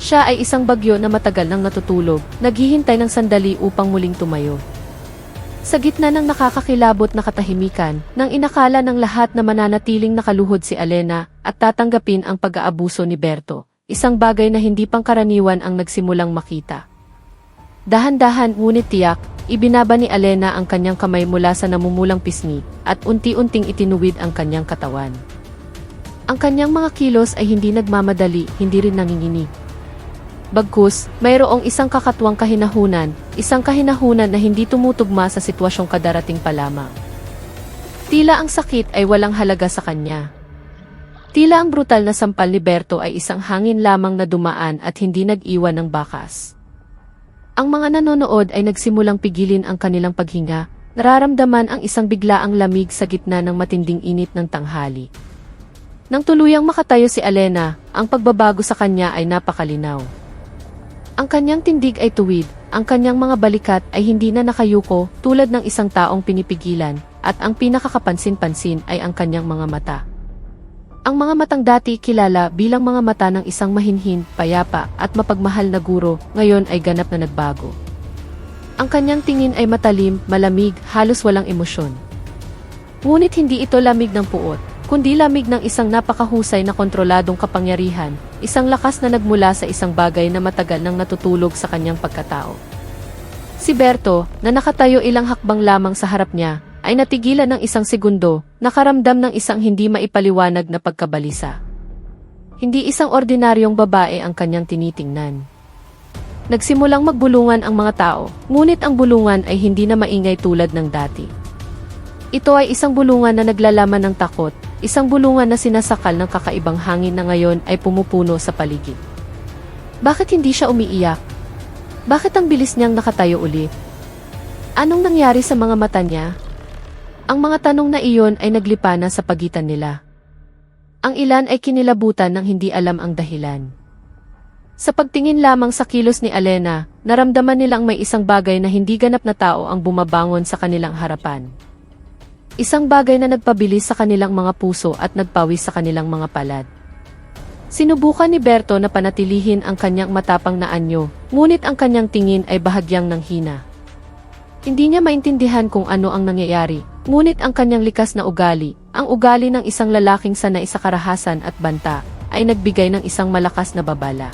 Siya ay isang bagyo na matagal nang natutulog, naghihintay ng sandali upang muling tumayo. Sa gitna ng nakakakilabot na katahimikan, nang inakala ng lahat na mananatiling nakaluhod si Alena at tatanggapin ang pag-aabuso ni Berto, isang bagay na hindi pangkaraniwan ang nagsimulang makita. Dahan-dahan ngunit tiyak, ibinaba ni Alena ang kanyang kamay mula sa namumulang pisngi at unti-unting itinuwid ang kanyang katawan. Ang kanyang mga kilos ay hindi nagmamadali, hindi rin nanginginig. Bagkus, mayroong isang kakatuwang kahinahunan, na hindi tumutugma sa sitwasyong kadarating pa lamang. Tila ang sakit ay walang halaga sa kanya. Tila ang brutal na sampal ni Berto ay isang hangin lamang na dumaan at hindi nag-iwan ng bakas. Ang mga nanonood ay nagsimulang pigilin ang kanilang paghinga, nararamdaman ang isang biglaang lamig sa gitna ng matinding init ng tanghali. Nang tuluyang makatayo si Alena, ang pagbabago sa kanya ay napakalinaw. Ang kanyang tindig ay tuwid, ang kanyang mga balikat ay hindi na nakayuko tulad ng isang taong pinipigilan, at ang pinakakapansin-pansin ay ang kanyang mga mata. Ang mga matang dati kilala bilang mga mata ng isang mahinhin, payapa at mapagmahal na guro, ngayon ay ganap na nagbago. Ang kanyang tingin ay matalim, malamig, halos walang emosyon. Ngunit hindi ito lamig ng puot, kundi lamig ng isang napakahusay na kontroladong kapangyarihan, isang lakas na nagmula sa isang bagay na matagal nang natutulog sa kanyang pagkatao. Si Berto, na nakatayo ilang hakbang lamang sa harap niya, ay natigilan ng isang segundo, nakaramdam ng isang hindi maipaliwanag na pagkabalisa. Hindi isang ordinaryong babae ang kanyang tinitingnan. Nagsimulang magbulungan ang mga tao, ngunit ang bulungan ay hindi na maingay tulad ng dati. Ito ay isang bulungan na naglalaman ng takot, isang bulungan na sinasakal ng kakaibang hangin na ngayon ay pumupuno sa paligid. Bakit hindi siya umiiyak? Bakit ang bilis niyang nakatayo ulit? Anong nangyari sa mga mata niya? Ang mga tanong na iyon ay naglipana sa pagitan nila. Ang ilan ay kinilabutan ng hindi alam ang dahilan. Sa pagtingin lamang sa kilos ni Alena, naramdaman nilang may isang bagay na hindi ganap na tao ang bumabangon sa kanilang harapan. Isang bagay na nagpabilis sa kanilang mga puso at nagpawis sa kanilang mga palad. Sinubukan ni Berto na panatilihin ang kanyang matapang na anyo, ngunit ang kanyang tingin ay bahagyang nanghina. Hindi niya maintindihan kung ano ang nangyayari, ngunit ang kanyang likas na ugali, ang ugali ng isang lalaking sanay sa karahasan at banta, ay nagbigay ng isang malakas na babala.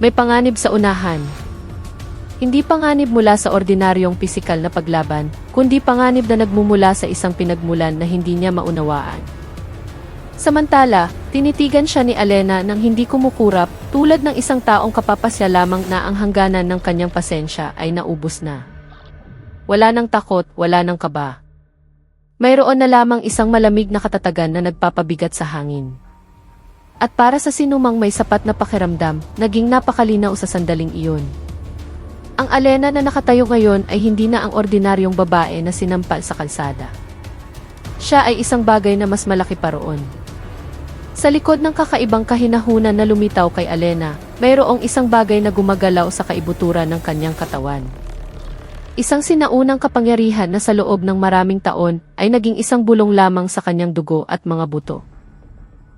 May panganib sa unahan. Hindi panganib mula sa ordinaryong pisikal na paglaban, kundi panganib na nagmumula sa isang pinagmulan na hindi niya maunawaan. Samantala, tinitigan siya ni Alena nang hindi kumukurap, tulad ng isang taong kapapasya lamang na ang hangganan ng kanyang pasensya ay naubos na. Wala nang takot, wala nang kaba. Mayroon na lamang isang malamig na katatagan na nagpapabigat sa hangin. At para sa sinumang may sapat na pakiramdam, naging napakalinaw sa sandaling iyon. Ang Alena na nakatayo ngayon ay hindi na ang ordinaryong babae na sinampal sa kalsada. Siya ay isang bagay na mas malaki pa roon. Sa likod ng kakaibang kahinahunan na lumitaw kay Alena, mayroong isang bagay na gumagalaw sa kaibuturan ng kanyang katawan. Isang sinaunang kapangyarihan na sa loob ng maraming taon ay naging isang bulong lamang sa kanyang dugo at mga buto.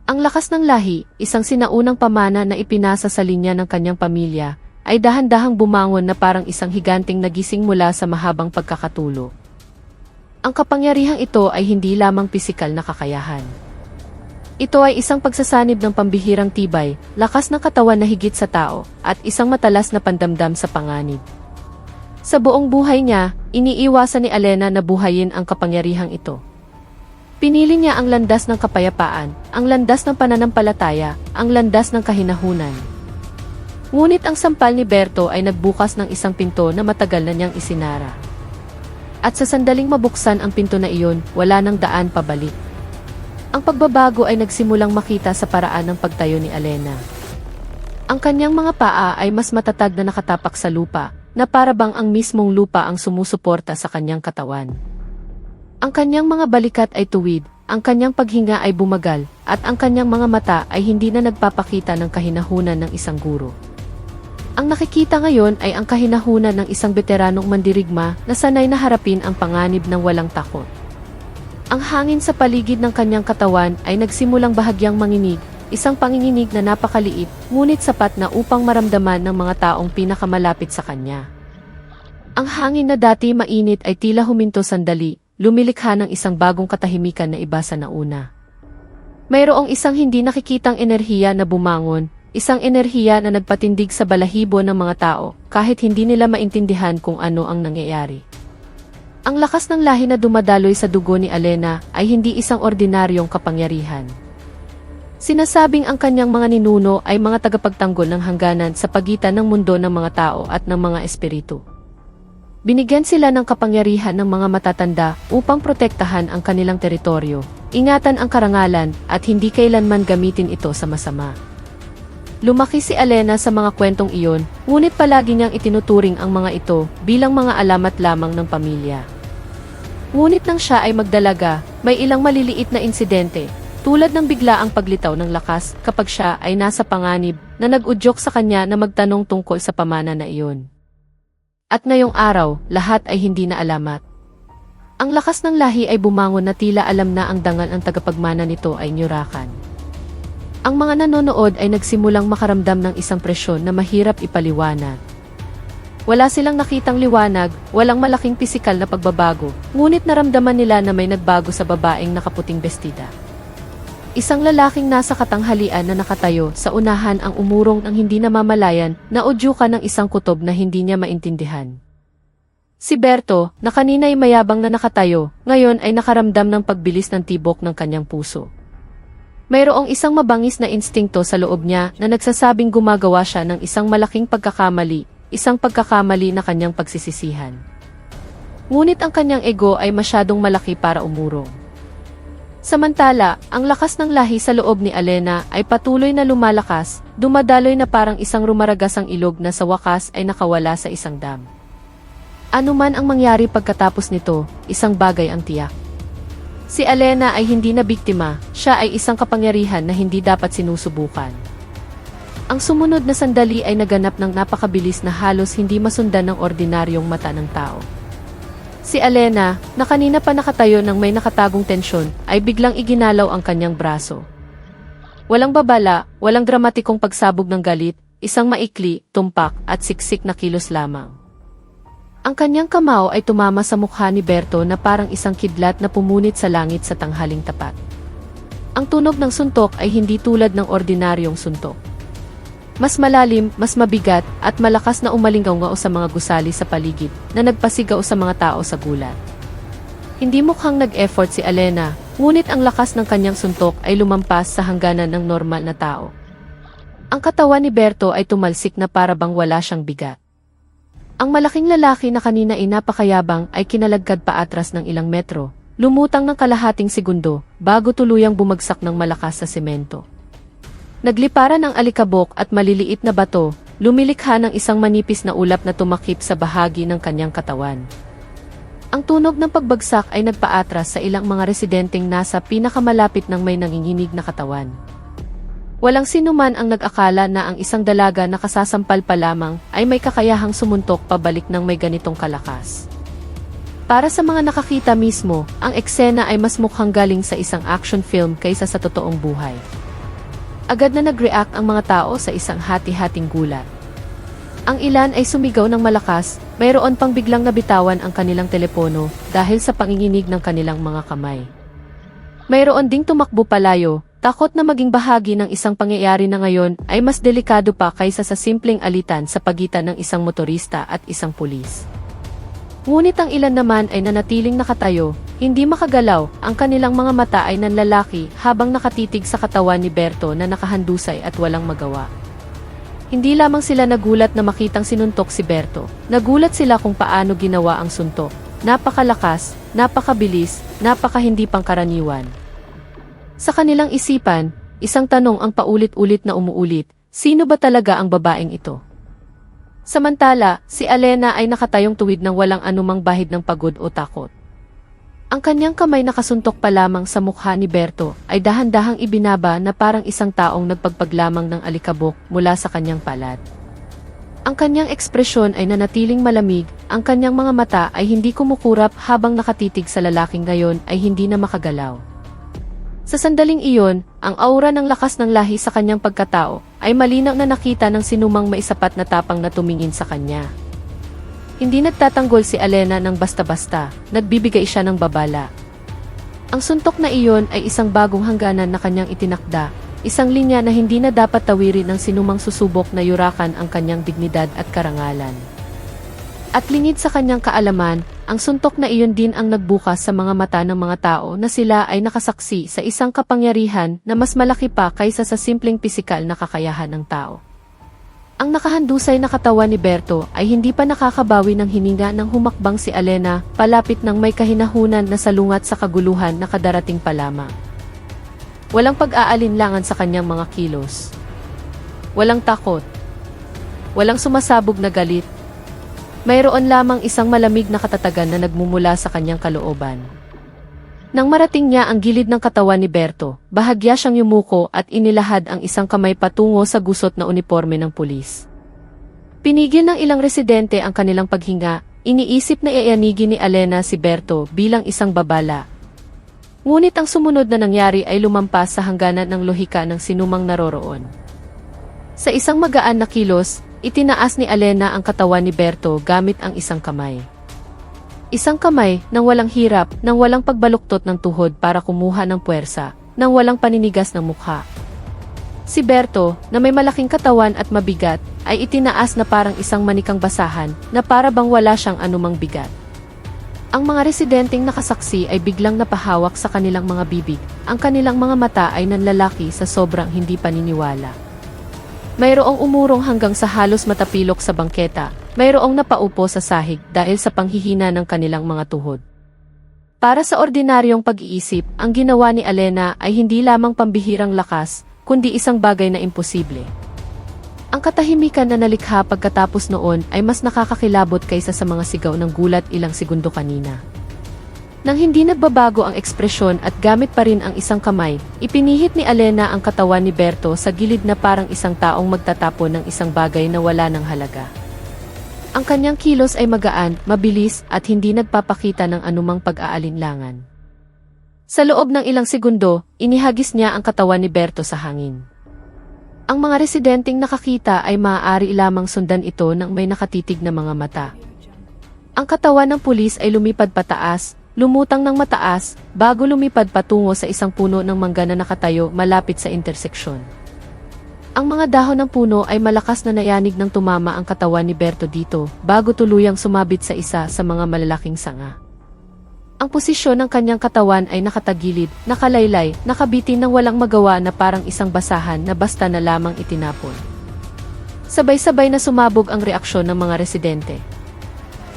Ang lakas ng lahi, isang sinaunang pamana na ipinasa sa linya ng kanyang pamilya, ay dahan-dahang bumangon na parang isang higanting nagising mula sa mahabang pagkakatulog. Ang kapangyarihang ito ay hindi lamang pisikal na kakayahan. Ito ay isang pagsasanib ng pambihirang tibay, lakas ng katawan na higit sa tao, at isang matalas na pandamdam sa panganib. Sa buong buhay niya, iniiwasan ni Alena na buhayin ang kapangyarihang ito. Pinili niya ang landas ng kapayapaan, ang landas ng pananampalataya, ang landas ng kahinahunan. Ngunit ang sampal ni Berto ay nagbukas ng isang pinto na matagal na niyang isinara. At sa sandaling mabuksan ang pinto na iyon, wala nang daan pabalik. Ang pagbabago ay nagsimulang makita sa paraan ng pagtayo ni Alena. Ang kanyang mga paa ay mas matatag na nakatapak sa lupa, na para bang ang mismong lupa ang sumusuporta sa kanyang katawan. Ang kanyang mga balikat ay tuwid, ang kanyang paghinga ay bumagal, at ang kanyang mga mata ay hindi na nagpapakita ng kahinahunan ng isang guro. Ang nakikita ngayon ay ang kahinahunan ng isang veteranong mandirigma na sanay na harapin ang panganib ng walang takot. Ang hangin sa paligid ng kanyang katawan ay nagsimulang bahagyang manginig, isang panginginig na napakaliit, ngunit sapat na upang maramdaman ng mga taong pinakamalapit sa kanya. Ang hangin na dati mainit ay tila huminto sandali, lumilikha ng isang bagong katahimikan na iba sa nauna. Mayroong isang hindi nakikitang enerhiya na bumangon, isang enerhiya na nagpatindig sa balahibo ng mga tao, kahit hindi nila maintindihan kung ano ang nangyayari. Ang lakas ng lahi na dumadaloy sa dugo ni Alena ay hindi isang ordinaryong kapangyarihan. Sinasabing ang kanyang mga ninuno ay mga tagapagtanggol ng hangganan sa pagitan ng mundo ng mga tao at ng mga espiritu. Binigyan sila ng kapangyarihan ng mga matatanda upang protektahan ang kanilang teritoryo, ingatan ang karangalan at hindi kailanman gamitin ito sa masama. Lumaki si Alena sa mga kwentong iyon, ngunit palagi niyang itinuturing ang mga ito bilang mga alamat lamang ng pamilya. Ngunit nang siya ay magdalaga, may ilang maliliit na insidente, tulad ng biglaang paglitaw ng lakas kapag siya ay nasa panganib na nag-udyok sa kanya na magtanong tungkol sa pamana na iyon. At ngayong araw, lahat ay hindi na alamat. Ang lakas ng lahi ay bumangon na tila alam na ang dangal ang tagapagmana nito ay nyurakan. Ang mga nanonood ay nagsimulang makaramdam ng isang presyon na mahirap ipaliwanag. Wala silang nakitang liwanag, walang malaking pisikal na pagbabago, ngunit naramdaman nila na may nagbago sa babaeng nakaputing bestida. Isang lalaking nasa katanghalian na nakatayo sa unahan ang umurong ng hindi namamalayan na udyukan ng isang kutob na hindi niya maintindihan. Si Berto, na kanina'y mayabang na nakatayo, ngayon ay nakaramdam ng pagbilis ng tibok ng kanyang puso. Mayroong isang mabangis na instingto sa loob niya na nagsasabing gumagawa siya ng isang malaking pagkakamali, isang pagkakamali na kanyang pagsisisihan. Ngunit ang kanyang ego ay masyadong malaki para umurong. Samantala, ang lakas ng lahi sa loob ni Alena ay patuloy na lumalakas, dumadaloy na parang isang rumaragasang ilog na sa wakas ay nakawala sa isang dam. Ano man ang mangyari pagkatapos nito, isang bagay ang tiyak. Si Alena ay hindi na biktima, siya ay isang kapangyarihan na hindi dapat sinusubukan. Ang sumunod na sandali ay naganap ng napakabilis na halos hindi masundan ng ordinaryong mata ng tao. Si Alena, na kanina pa nakatayo ng may nakatagong tensyon, ay biglang iginalaw ang kanyang braso. Walang babala, walang dramatikong pagsabog ng galit, isang maikli, tumpak, at siksik na kilos lamang. Ang kanyang kamao ay tumama sa mukha ni Berto na parang isang kidlat na pumunit sa langit sa tanghaling tapat. Ang tunog ng suntok ay hindi tulad ng ordinaryong suntok. Mas malalim, mas mabigat, at malakas na umalingaw-ngao sa mga gusali sa paligid na nagpasigaw sa mga tao sa gulat. Hindi mukhang nag-effort si Alena, ngunit ang lakas ng kanyang suntok ay lumampas sa hangganan ng normal na tao. Ang katawan ni Berto ay tumalsik na para bang wala siyang bigat. Ang malaking lalaki na kanina ay napakayabang ay kinalagkad pa atras ng ilang metro, lumutang ng kalahating segundo bago tuluyang bumagsak ng malakas sa semento. Nagliparan ang alikabok at maliliit na bato, lumilikha ng isang manipis na ulap na tumakip sa bahagi ng kanyang katawan. Ang tunog ng pagbagsak ay nagpaatras sa ilang mga residenteng nasa pinakamalapit ng may nanginginig na katawan. Walang sinuman ang nag-akala na ang isang dalaga na kasasampal pa lamang ay may kakayahang sumuntok pabalik ng may ganitong kalakas. Para sa mga nakakita mismo, ang eksena ay mas mukhang galing sa isang action film kaysa sa totoong buhay. Agad na nag-react ang mga tao sa isang hati-hating gulat. Ang ilan ay sumigaw ng malakas, mayroon pang biglang nabitawan ang kanilang telepono dahil sa panginginig ng kanilang mga kamay. Mayroon ding tumakbo palayo, takot na maging bahagi ng isang pangyayari na ngayon ay mas delikado pa kaysa sa simpleng alitan sa pagitan ng isang motorista at isang pulis. Ngunit ang ilan naman ay nanatiling nakatayo, hindi makagalaw, ang kanilang mga mata ay nanlalaki habang nakatitig sa katawan ni Berto na nakahandusay at walang magawa. Hindi lamang sila nagulat na makitang sinuntok si Berto, nagulat sila kung paano ginawa ang suntok. Napakalakas, napakabilis, napakahindi pangkaraniwan. Sa kanilang isipan, isang tanong ang paulit-ulit na umuulit, sino ba talaga ang babaeng ito? Samantala, si Alena ay nakatayong tuwid ng walang anumang bahid ng pagod o takot. Ang kanyang kamay nakasuntok pa lamang sa mukha ni Berto ay dahan-dahang ibinaba na parang isang taong nagpagpaglamang ng alikabok mula sa kanyang palad. Ang kanyang ekspresyon ay nanatiling malamig, ang kanyang mga mata ay hindi kumukurap habang nakatitig sa lalaking ngayon ay hindi na makagalaw. Sa sandaling iyon, ang aura ng lakas ng lahi sa kanyang pagkatao ay malinaw na nakita ng sinumang maisapat na tapang na tumingin sa kanya. Hindi nagtatanggol si Alena ng basta-basta, nagbibigay siya ng babala. Ang suntok na iyon ay isang bagong hangganan na kanyang itinakda, isang linya na hindi na dapat tawirin ng sinumang susubok na yurakan ang kanyang dignidad at karangalan. At lingid sa kanyang kaalaman, ang suntok na iyon din ang nagbukas sa mga mata ng mga tao na sila ay nakasaksi sa isang kapangyarihan na mas malaki pa kaysa sa simpleng pisikal na kakayahan ng tao. Ang nakahandusay na katawan ni Berto ay hindi pa nakakabawi ng hininga nang humakbang si Alena palapit ng may kahinahunan na salungat sa kaguluhan na kadarating pa lamang. Walang pag-aalinlangan sa kanyang mga kilos. Walang takot. Walang sumasabog na galit. Mayroon lamang isang malamig na katatagan na nagmumula sa kanyang kalooban. Nang marating niya ang gilid ng katawan ni Berto, bahagya siyang yumuko at inilahad ang isang kamay patungo sa gusot na uniporme ng pulis. Pinigil ng ilang residente ang kanilang paghinga, iniisip na ianigin ni Alena si Berto bilang isang babala. Ngunit ang sumunod na nangyari ay lumampas sa hangganan ng lohika ng sinumang naroroon. Sa isang magaan na kilos, itinaas ni Alena ang katawan ni Berto gamit ang isang kamay. Isang kamay nang walang hirap, nang walang pagbaluktot ng tuhod para kumuha ng puwersa, nang walang paninigas ng mukha. Si Berto, na may malaking katawan at mabigat, ay itinaas na parang isang manikang basahan na para bang wala siyang anumang bigat. Ang mga residenteng nakasaksi ay biglang napahawak sa kanilang mga bibig, ang kanilang mga mata ay nanlalaki sa sobrang hindi paniniwala. Mayroong umurong hanggang sa halos matapilok sa bangketa, mayroong napaupo sa sahig dahil sa panghihina ng kanilang mga tuhod. Para sa ordinaryong pag-iisip, ang ginawa ni Alena ay hindi lamang pambihirang lakas, kundi isang bagay na imposible. Ang katahimikan na nalikha pagkatapos noon ay mas nakakakilabot kaysa sa mga sigaw ng gulat ilang segundo kanina. Nang hindi nagbabago ang ekspresyon at gamit pa rin ang isang kamay, ipinihit ni Alena ang katawan ni Berto sa gilid na parang isang taong magtatapon ng isang bagay na wala ng halaga. Ang kanyang kilos ay magaan, mabilis at hindi nagpapakita ng anumang pag-aalinlangan. Sa loob ng ilang segundo, inihagis niya ang katawan ni Berto sa hangin. Ang mga residenteng nakakita ay maaari lamang sundan ito ng may nakatitig na mga mata. Ang katawan ng pulis ay lumipad pataas, lumutang ng mataas, bago lumipad patungo sa isang puno ng mangga na nakatayo malapit sa interseksyon. Ang mga dahon ng puno ay malakas na nayanig ng tumama ang katawan ni Berto dito, bago tuluyang sumabit sa isa sa mga malalaking sanga. Ang posisyon ng kanyang katawan ay nakatagilid, nakalaylay, nakabitin ng walang magawa na parang isang basahan na basta na lamang itinapon. Sabay-sabay na sumabog ang reaksyon ng mga residente.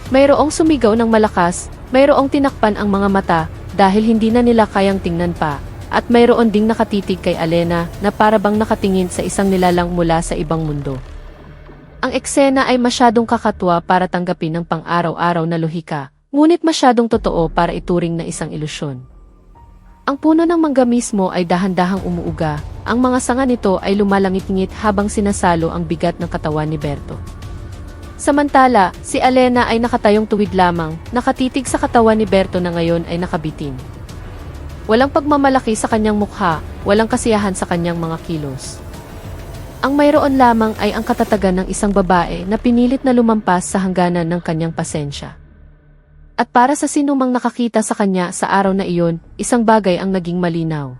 Mayroong sumigaw ng malakas, mayroong tinakpan ang mga mata dahil hindi na nila kayang tingnan pa, at mayroon ding nakatitig kay Alena na para bang nakatingin sa isang nilalang mula sa ibang mundo. Ang eksena ay masyadong kakatwa para tanggapin ng pang-araw-araw na lohika, ngunit masyadong totoo para ituring na isang ilusyon. Ang puno ng mangga mismo ay dahan-dahang umuuga, ang mga sanga nito ay lumalangit-ngit habang sinasalo ang bigat ng katawan ni Berto. Samantala, si Alena ay nakatayong tuwid lamang, nakatitig sa katawan ni Berto na ngayon ay nakabitin. Walang pagmamalaki sa kanyang mukha, walang kasiyahan sa kanyang mga kilos. Ang mayroon lamang ay ang katatagan ng isang babae na pinilit na lumampas sa hangganan ng kanyang pasensya. At para sa sinumang nakakita sa kanya sa araw na iyon, isang bagay ang naging malinaw.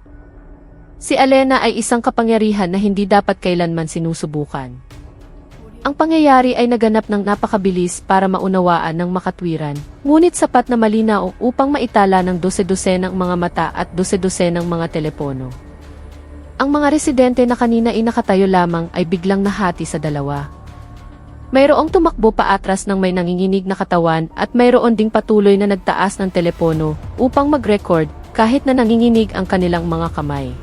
Si Alena ay isang kapangyarihan na hindi dapat kailanman sinusubukan. Ang pangyayari ay naganap ng napakabilis para maunawaan ng makatwiran, ngunit sapat na malinaw upang maitala ng dose-dosenang mga mata at dose-dosenang mga telepono. Ang mga residente na kanina ay nakatayo lamang ay biglang nahati sa dalawa. Mayroong tumakbo paatras ng may nanginginig na katawan at mayroon ding patuloy na nagtaas ng telepono upang mag-record kahit na nanginginig ang kanilang mga kamay.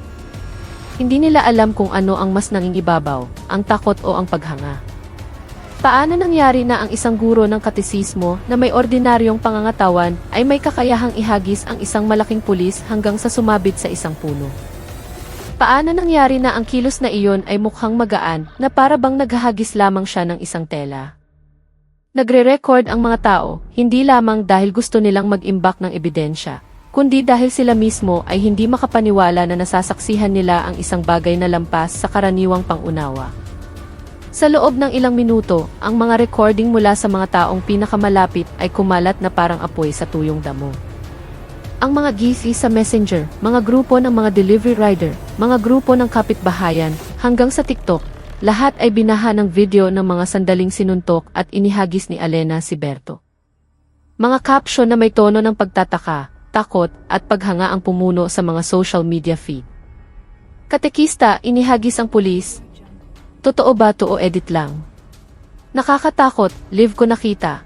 Hindi nila alam kung ano ang mas nangingibabaw, ang takot o ang paghanga. Paano nangyari na ang isang guro ng katesismo na may ordinaryong pangangatawan ay may kakayahang ihagis ang isang malaking pulis hanggang sa sumabit sa isang puno? Paano nangyari na ang kilos na iyon ay mukhang magaan na para bang naghahagis lamang siya ng isang tela? Nagre-record ang mga tao, hindi lamang dahil gusto nilang mag-imbak ng ebidensya, kundi dahil sila mismo ay hindi makapaniwala na nasasaksihan nila ang isang bagay na lampas sa karaniwang pangunawa. Sa loob ng ilang minuto, ang mga recording mula sa mga taong pinakamalapit ay kumalat na parang apoy sa tuyong damo. Ang mga gisi sa messenger, mga grupo ng mga delivery rider, mga grupo ng kapitbahayan, hanggang sa TikTok, lahat ay binaha ng video ng mga sandaling sinuntok at inihagis ni Alena si Berto. Mga caption na may tono ng pagtataka, takot, at paghanga ang pumuno sa mga social media feed. Katekista, inihagis ang pulis. Totoo ba to o edit lang? Nakakatakot, live ko nakita.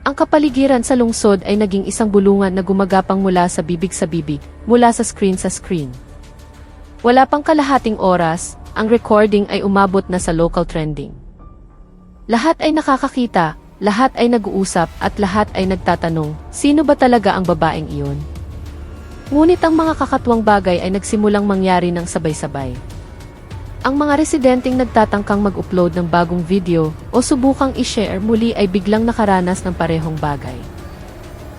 Ang kapaligiran sa lungsod ay naging isang bulungan na gumagapang mula sa bibig, mula sa screen. Wala pang kalahating oras, ang recording ay umabot na sa local trending. Lahat ay nakakakita, lahat ay nag-uusap at lahat ay nagtatanong, sino ba talaga ang babaeng iyon? Ngunit ang mga kakatwang bagay ay nagsimulang mangyari ng sabay-sabay. Ang mga residenteng nagtatangkang mag-upload ng bagong video o subukang i-share muli ay biglang nakaranas ng parehong bagay.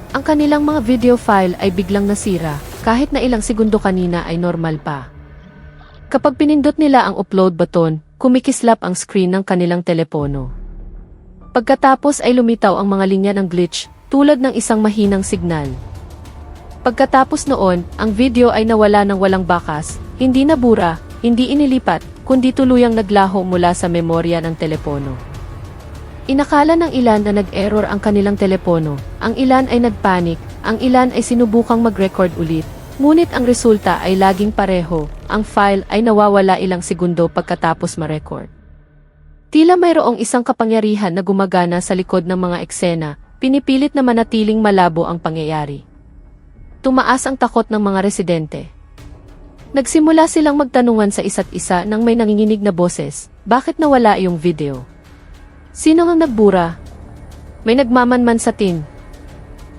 Ang kanilang mga video file ay biglang nasira, kahit na ilang segundo kanina ay normal pa. Kapag pinindot nila ang upload button, kumikislap ang screen ng kanilang telepono. Pagkatapos ay lumitaw ang mga linya ng glitch, tulad ng isang mahinang signal. Pagkatapos noon, ang video ay nawala ng walang bakas, hindi nabura, hindi inilipat, kundi tuluyang naglaho mula sa memorya ng telepono. Inakala ng ilan na nag-error ang kanilang telepono, ang ilan ay nagpanik, ang ilan ay sinubukang mag-record ulit, ngunit ang resulta ay laging pareho, ang file ay nawawala ilang segundo pagkatapos ma-record. Tila mayroong isang kapangyarihan na gumagana sa likod ng mga eksena, pinipilit na manatiling malabo ang pangyayari. Tumaas ang takot ng mga residente. Nagsimula silang magtanungan sa isa't isa nang may nanginginig na boses, bakit nawala yung video? Sino ang nagbura? May nagmamanman sa tin.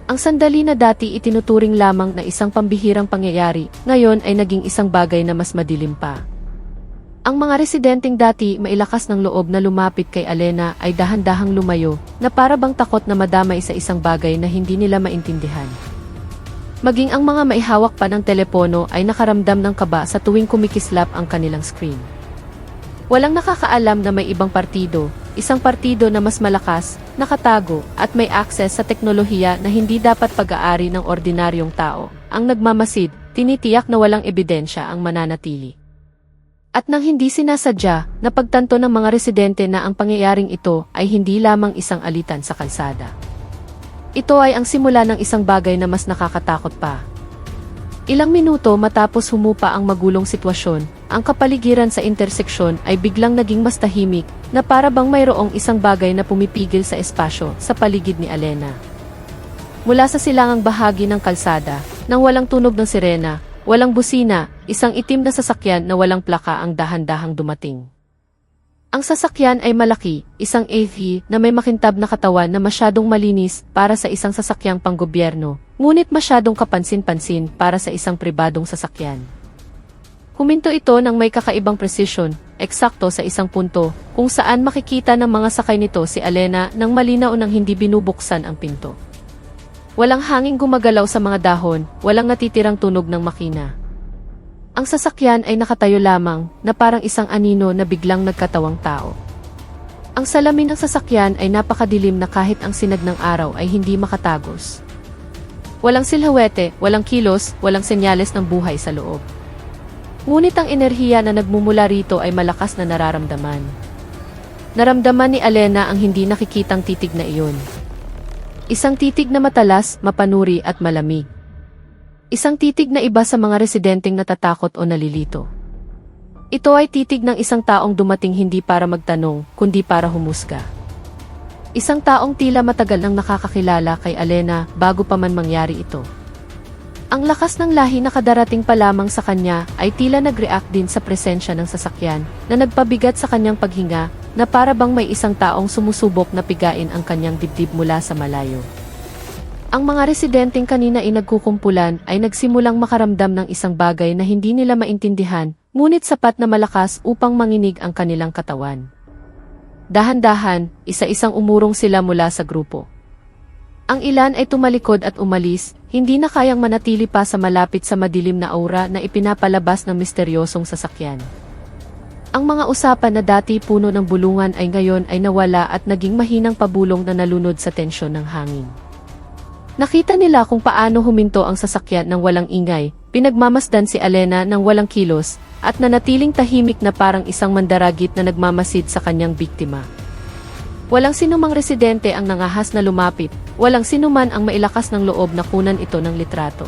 Ang sandali na dati itinuturing lamang na isang pambihirang pangyayari, ngayon ay naging isang bagay na mas madilim pa. Ang mga residenteng dati mailakas ng loob na lumapit kay Alena ay dahan-dahang lumayo, na para bang takot na madamay sa isang bagay na hindi nila maintindihan. Maging ang mga maihawak pa ng telepono ay nakaramdam ng kaba sa tuwing kumikislap ang kanilang screen. Walang nakakaalam na may ibang partido, isang partido na mas malakas, nakatago, at may akses sa teknolohiya na hindi dapat pag-aari ng ordinaryong tao, ang nagmamasid, tinitiyak na walang ebidensya ang mananatili. At nang hindi sinasadya, napagtanto ng mga residente na ang pangyayaring ito ay hindi lamang isang alitan sa kalsada. Ito ay ang simula ng isang bagay na mas nakakatakot pa. Ilang minuto matapos humupa ang magulong sitwasyon, ang kapaligiran sa interseksyon ay biglang naging mas tahimik, na para bang mayroong isang bagay na pumipigil sa espasyo sa paligid ni Alena. Mula sa silangang bahagi ng kalsada, nang walang tunog ng sirena, walang busina, isang itim na sasakyan na walang plaka ang dahan-dahang dumating. Ang sasakyan ay malaki, isang AV na may makintab na katawan na masyadong malinis para sa isang sasakyang panggobyerno, ngunit masyadong kapansin-pansin para sa isang pribadong sasakyan. Huminto ito ng may kakaibang presisyon, eksakto sa isang punto, kung saan makikita ng mga sakay nito si Alena nang malinaw nang hindi binubuksan ang pinto. Walang hanging gumagalaw sa mga dahon, walang natitirang tunog ng makina. Ang sasakyan ay nakatayo lamang na parang isang anino na biglang nagkatawang tao. Ang salamin ng sasakyan ay napakadilim na kahit ang sinag ng araw ay hindi makatagos. Walang silhouette, walang kilos, walang senyales ng buhay sa loob. Ngunit ang enerhiya na nagmumula rito ay malakas na nararamdaman. Naramdaman ni Alena ang hindi nakikitang titig na iyon. Isang titig na matalas, mapanuri at malamig. Isang titig na iba sa mga residenteng natatakot o nalilito. Ito ay titig ng isang taong dumating hindi para magtanong, kundi para humusga. Isang taong tila matagal nang nakakakilala kay Alena bago pa man mangyari ito. Ang lakas ng lahi na kadarating pa lamang sa kanya ay tila nag-react din sa presensya ng sasakyan na nagpabigat sa kanyang paghinga na para bang may isang taong sumusubok na pigain ang kanyang dibdib mula sa malayo. Ang mga residenteng kanina ay nagkukumpulan ay nagsimulang makaramdam ng isang bagay na hindi nila maintindihan, ngunit sapat na malakas upang manginig ang kanilang katawan. Dahan-dahan, isa-isang umurong sila mula sa grupo. Ang ilan ay tumalikod at umalis, hindi na kayang manatili pa sa malapit sa madilim na aura na ipinapalabas ng misteryosong sasakyan. Ang mga usapan na dati puno ng bulungan ay ngayon ay nawala at naging mahinang pabulong na nalunod sa tensyon ng hangin. Nakita nila kung paano huminto ang sasakyan ng walang ingay, pinagmamasdan si Alena ng walang kilos, at nanatiling tahimik na parang isang mandaragit na nagmamasid sa kanyang biktima. Walang sinumang residente ang nangahas na lumapit, walang sinuman ang mailakas ng loob na kunan ito ng litrato.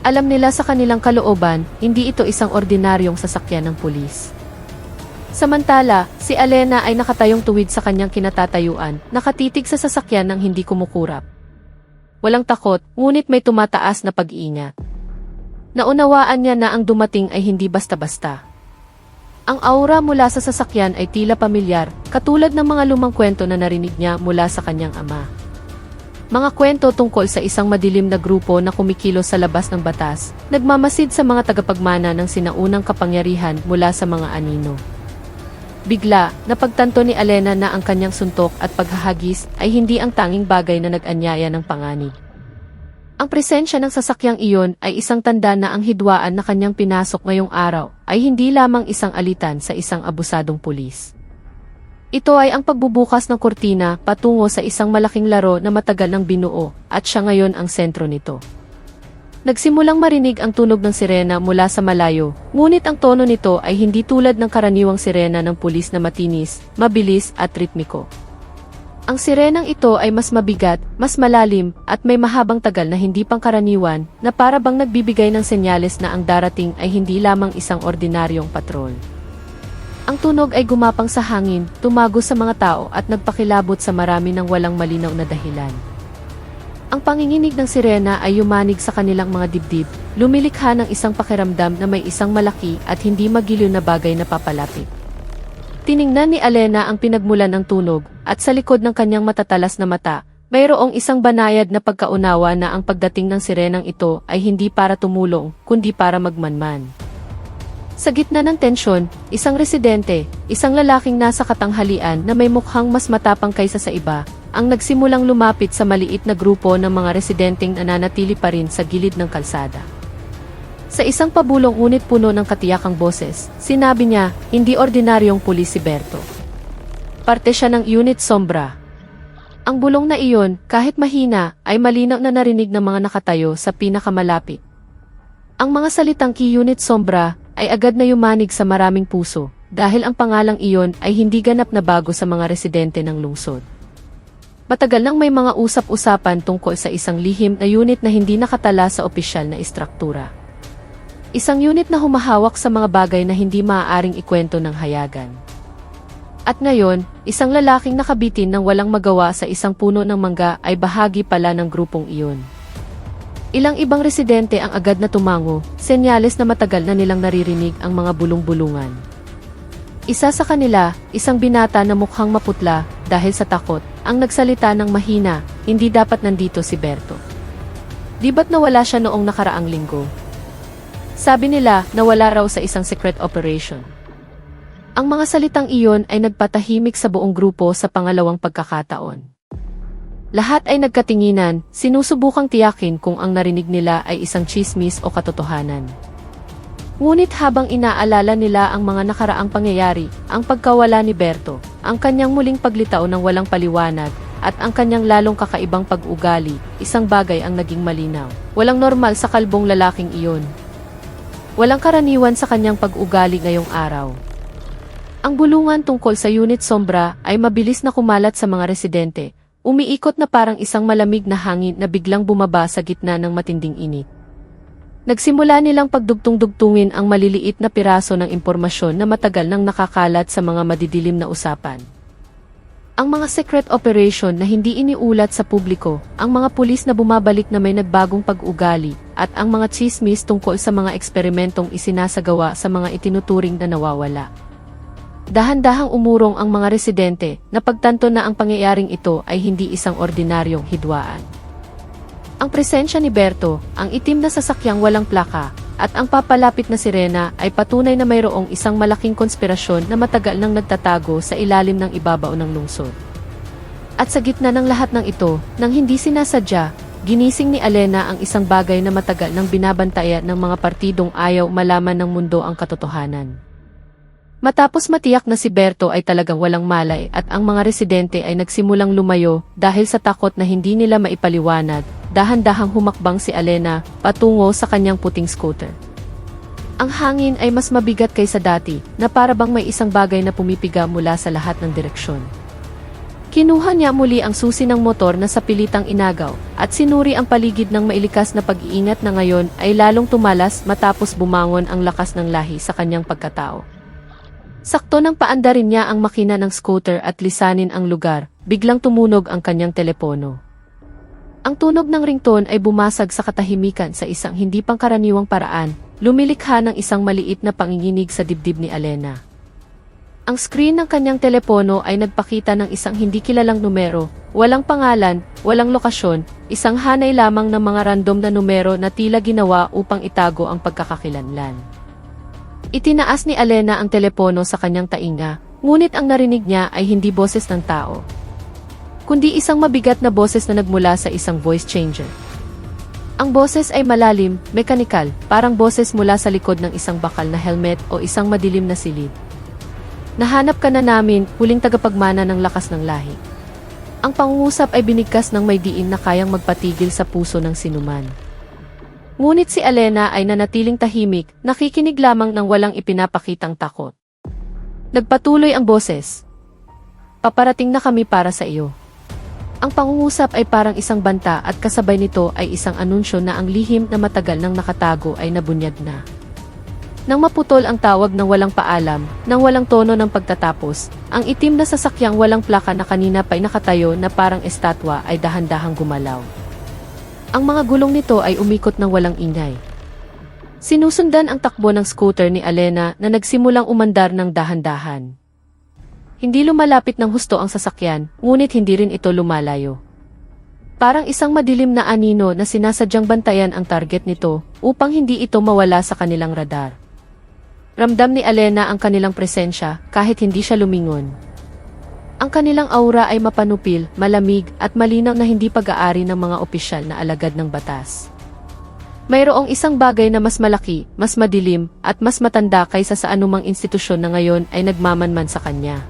Alam nila sa kanilang kalooban, hindi ito isang ordinaryong sasakyan ng pulis. Samantala, si Alena ay nakatayong tuwid sa kanyang kinatatayuan, nakatitig sa sasakyan ng hindi kumukurap. Walang takot, ngunit may tumataas na pag-iingat. Naunawaan niya na ang dumating ay hindi basta-basta. Ang aura mula sa sasakyan ay tila pamilyar, katulad ng mga lumang kwento na narinig niya mula sa kanyang ama. Mga kwento tungkol sa isang madilim na grupo na kumikilos sa labas ng batas, nagmamasid sa mga tagapagmana ng sinaunang kapangyarihan mula sa mga anino. Bigla, napagtanto ni Alena na ang kanyang suntok at paghahagis ay hindi ang tanging bagay na nag-anyaya ng panganib. Ang presensya ng sasakyang iyon ay isang tanda na ang hidwaan na kanyang pinasok ngayong araw ay hindi lamang isang alitan sa isang abusadong pulis. Ito ay ang pagbubukas ng kurtina patungo sa isang malaking laro na matagal nang binuo at siya ngayon ang sentro nito. Nagsimulang marinig ang tunog ng sirena mula sa malayo, ngunit ang tono nito ay hindi tulad ng karaniwang sirena ng pulis na matinis, mabilis at ritmiko. Ang sirenang ito ay mas mabigat, mas malalim, at may mahabang tagal na hindi pangkaraniwan na para bang nagbibigay ng senyales na ang darating ay hindi lamang isang ordinaryong patrol. Ang tunog ay gumapang sa hangin, tumago sa mga tao at nagpakilabot sa marami ng walang malinaw na dahilan. Ang panginginig ng sirena ay yumanig sa kanilang mga dibdib, lumilikha ng isang pakiramdam na may isang malaki at hindi magiliw na bagay na papalapit. Tiningnan ni Alena ang pinagmulan ng tunog, at sa likod ng kanyang matatalas na mata, mayroong isang banayad na pagkaunawa na ang pagdating ng sirenang ito ay hindi para tumulong, kundi para magmanman. Sa gitna ng tensyon, isang residente, isang lalaking nasa katanghalian na may mukhang mas matapang kaysa sa iba, ang nagsimulang lumapit sa maliit na grupo ng mga residenteng nananatili pa rin sa gilid ng kalsada. Sa isang pabulong ngunit puno ng katiyakang boses, sinabi niya, hindi ordinaryong pulis si Berto. Parte siya ng Unit Sombra. Ang bulong na iyon, kahit mahina, ay malinaw na narinig ng mga nakatayo sa pinakamalapit. Ang mga salitang Unit Sombra ay agad na yumanig sa maraming puso, dahil ang pangalang iyon ay hindi ganap na bago sa mga residente ng lungsod. Matagal nang may mga usap-usapan tungkol sa isang lihim na unit na hindi nakatala sa opisyal na istruktura. Isang unit na humahawak sa mga bagay na hindi maaaring ikwento ng hayagan. At ngayon, isang lalaking nakabitin ng walang magawa sa isang puno ng mangga ay bahagi pala ng grupong iyon. Ilang ibang residente ang agad na tumango, senyales na matagal na nilang naririnig ang mga bulong-bulungan. Isa sa kanila, isang binata na mukhang maputla dahil sa takot, ang nagsalita ng mahina, hindi dapat nandito si Berto. Di ba't nawala siya noong nakaraang linggo? Sabi nila, nawala raw sa isang secret operation. Ang mga salitang iyon ay nagpatahimik sa buong grupo sa pangalawang pagkakataon. Lahat ay nagkatinginan, sinusubukang tiyakin kung ang narinig nila ay isang chismis o katotohanan. Ngunit habang inaalala nila ang mga nakaraang pangyayari, ang pagkawala ni Berto, ang kanyang muling paglitaw ng walang paliwanag, at ang kanyang lalong kakaibang pag-ugali, isang bagay ang naging malinaw. Walang normal sa kalbong lalaking iyon. Walang karaniwan sa kanyang pag-ugali ngayong araw. Ang bulungan tungkol sa Unit Sombra ay mabilis na kumalat sa mga residente, umiikot na parang isang malamig na hangin na biglang bumaba sa gitna ng matinding init. Nagsimula nilang pagdugtong-dugtungin ang maliliit na piraso ng impormasyon na matagal nang nakakalat sa mga madidilim na usapan. Ang mga secret operation na hindi iniulat sa publiko, ang mga pulis na bumabalik na may nagbagong pag-ugali, at ang mga tsismis tungkol sa mga eksperimentong isinasagawa sa mga itinuturing na nawawala. Dahan-dahang umurong ang mga residente na pagtanto na ang pangyayaring ito ay hindi isang ordinaryong hidwaan. Ang presensya ni Berto, ang itim na sasakyang walang plaka, at ang papalapit na sirena ay patunay na mayroong isang malaking konspirasyon na matagal nang nagtatago sa ilalim ng ibabaw ng lungsod. At sa gitna ng lahat ng ito, nang hindi sinasadya, ginising ni Alena ang isang bagay na matagal nang binabantayan ng mga partidong ayaw malaman ng mundo ang katotohanan. Matapos matiyak na si Berto ay talagang walang malay at ang mga residente ay nagsimulang lumayo dahil sa takot na hindi nila maipaliwanag, dahan-dahang humakbang si Alena patungo sa kanyang puting scooter. Ang hangin ay mas mabigat kaysa dati na para bang may isang bagay na pumipiga mula sa lahat ng direksyon. Kinuha niya muli ang susi ng motor na sa pilitang inagaw at sinuri ang paligid ng mailikas na pag-iingat na ngayon ay lalong tumalas matapos bumangon ang lakas ng lahi sa kanyang pagkatao. Sakto nang paandarin niya ang makina ng scooter at lisanin ang lugar, biglang tumunog ang kanyang telepono. Ang tunog ng ringtone ay bumasag sa katahimikan sa isang hindi pangkaraniwang paraan, lumilikha ng isang maliit na panginginig sa dibdib ni Alena. Ang screen ng kanyang telepono ay nagpakita ng isang hindi kilalang numero, walang pangalan, walang lokasyon, isang hanay lamang ng mga random na numero na tila ginawa upang itago ang pagkakakilanlan. Itinaas ni Alena ang telepono sa kanyang tainga, ngunit ang narinig niya ay hindi boses ng tao, kundi isang mabigat na boses na nagmula sa isang voice changer. Ang boses ay malalim, mekanikal, parang boses mula sa likod ng isang bakal na helmet o isang madilim na silid. Nahanap ka na namin, huling tagapagmana ng lakas ng lahi. Ang pangungusap ay binigkas ng may diin na kayang magpatigil sa puso ng sinuman. Ngunit si Alena ay nanatiling tahimik, nakikinig lamang ng walang ipinapakitang takot. Nagpatuloy ang boses. Paparating na kami para sa iyo. Ang pangungusap ay parang isang banta at kasabay nito ay isang anunsyo na ang lihim na matagal nang nakatago ay nabunyag na. Nang maputol ang tawag ng walang paalam, nang walang tono ng pagtatapos, ang itim na sasakyang walang plaka na kanina pa'y nakatayo na parang estatwa ay dahan-dahang gumalaw. Ang mga gulong nito ay umikot ng walang ingay. Sinusundan ang takbo ng scooter ni Alena na nagsimulang umandar ng dahan-dahan. Hindi lumalapit ng husto ang sasakyan, ngunit hindi rin ito lumalayo. Parang isang madilim na anino na sinasadyang bantayan ang target nito upang hindi ito mawala sa kanilang radar. Ramdam ni Alena ang kanilang presensya kahit hindi siya lumingon. Ang kanilang aura ay mapanupil, malamig at malinaw na hindi pag-aari ng mga opisyal na alagad ng batas. Mayroong isang bagay na mas malaki, mas madilim, at mas matanda kaysa sa anumang institusyon na ngayon ay nagmamanman sa kanya.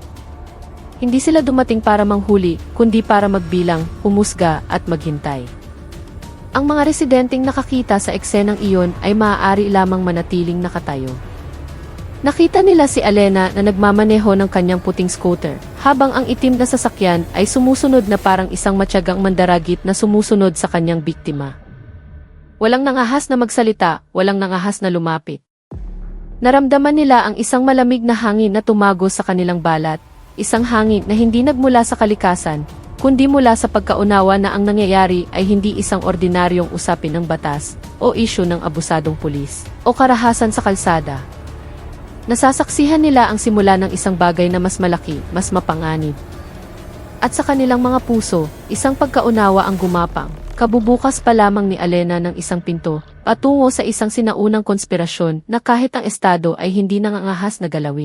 Hindi sila dumating para manghuli, kundi para magbilang, humusga at maghintay. Ang mga residenteng nakakita sa eksenang iyon ay maaari lamang manatiling nakatayo. Nakita nila si Alena na nagmamaneho ng kanyang puting scooter, habang ang itim na sasakyan ay sumusunod na parang isang matyagang mandaragit na sumusunod sa kanyang biktima. Walang nangahas na magsalita, walang nangahas na lumapit. Naramdaman nila ang isang malamig na hangin na tumago sa kanilang balat, isang hangin na hindi nagmula sa kalikasan, kundi mula sa pagkaunawa na ang nangyayari ay hindi isang ordinaryong usapin ng batas, o isyu ng abusadong pulis, o karahasan sa kalsada. Nasasaksihan nila ang simula ng isang bagay na mas malaki, mas mapanganib. At sa kanilang mga puso, isang pagkaunawa ang gumapang. Kabubukas pa lamang ni Alena ng isang pinto, patungo sa isang sinaunang konspirasyon na kahit ang estado ay hindi nangangahas na galawin.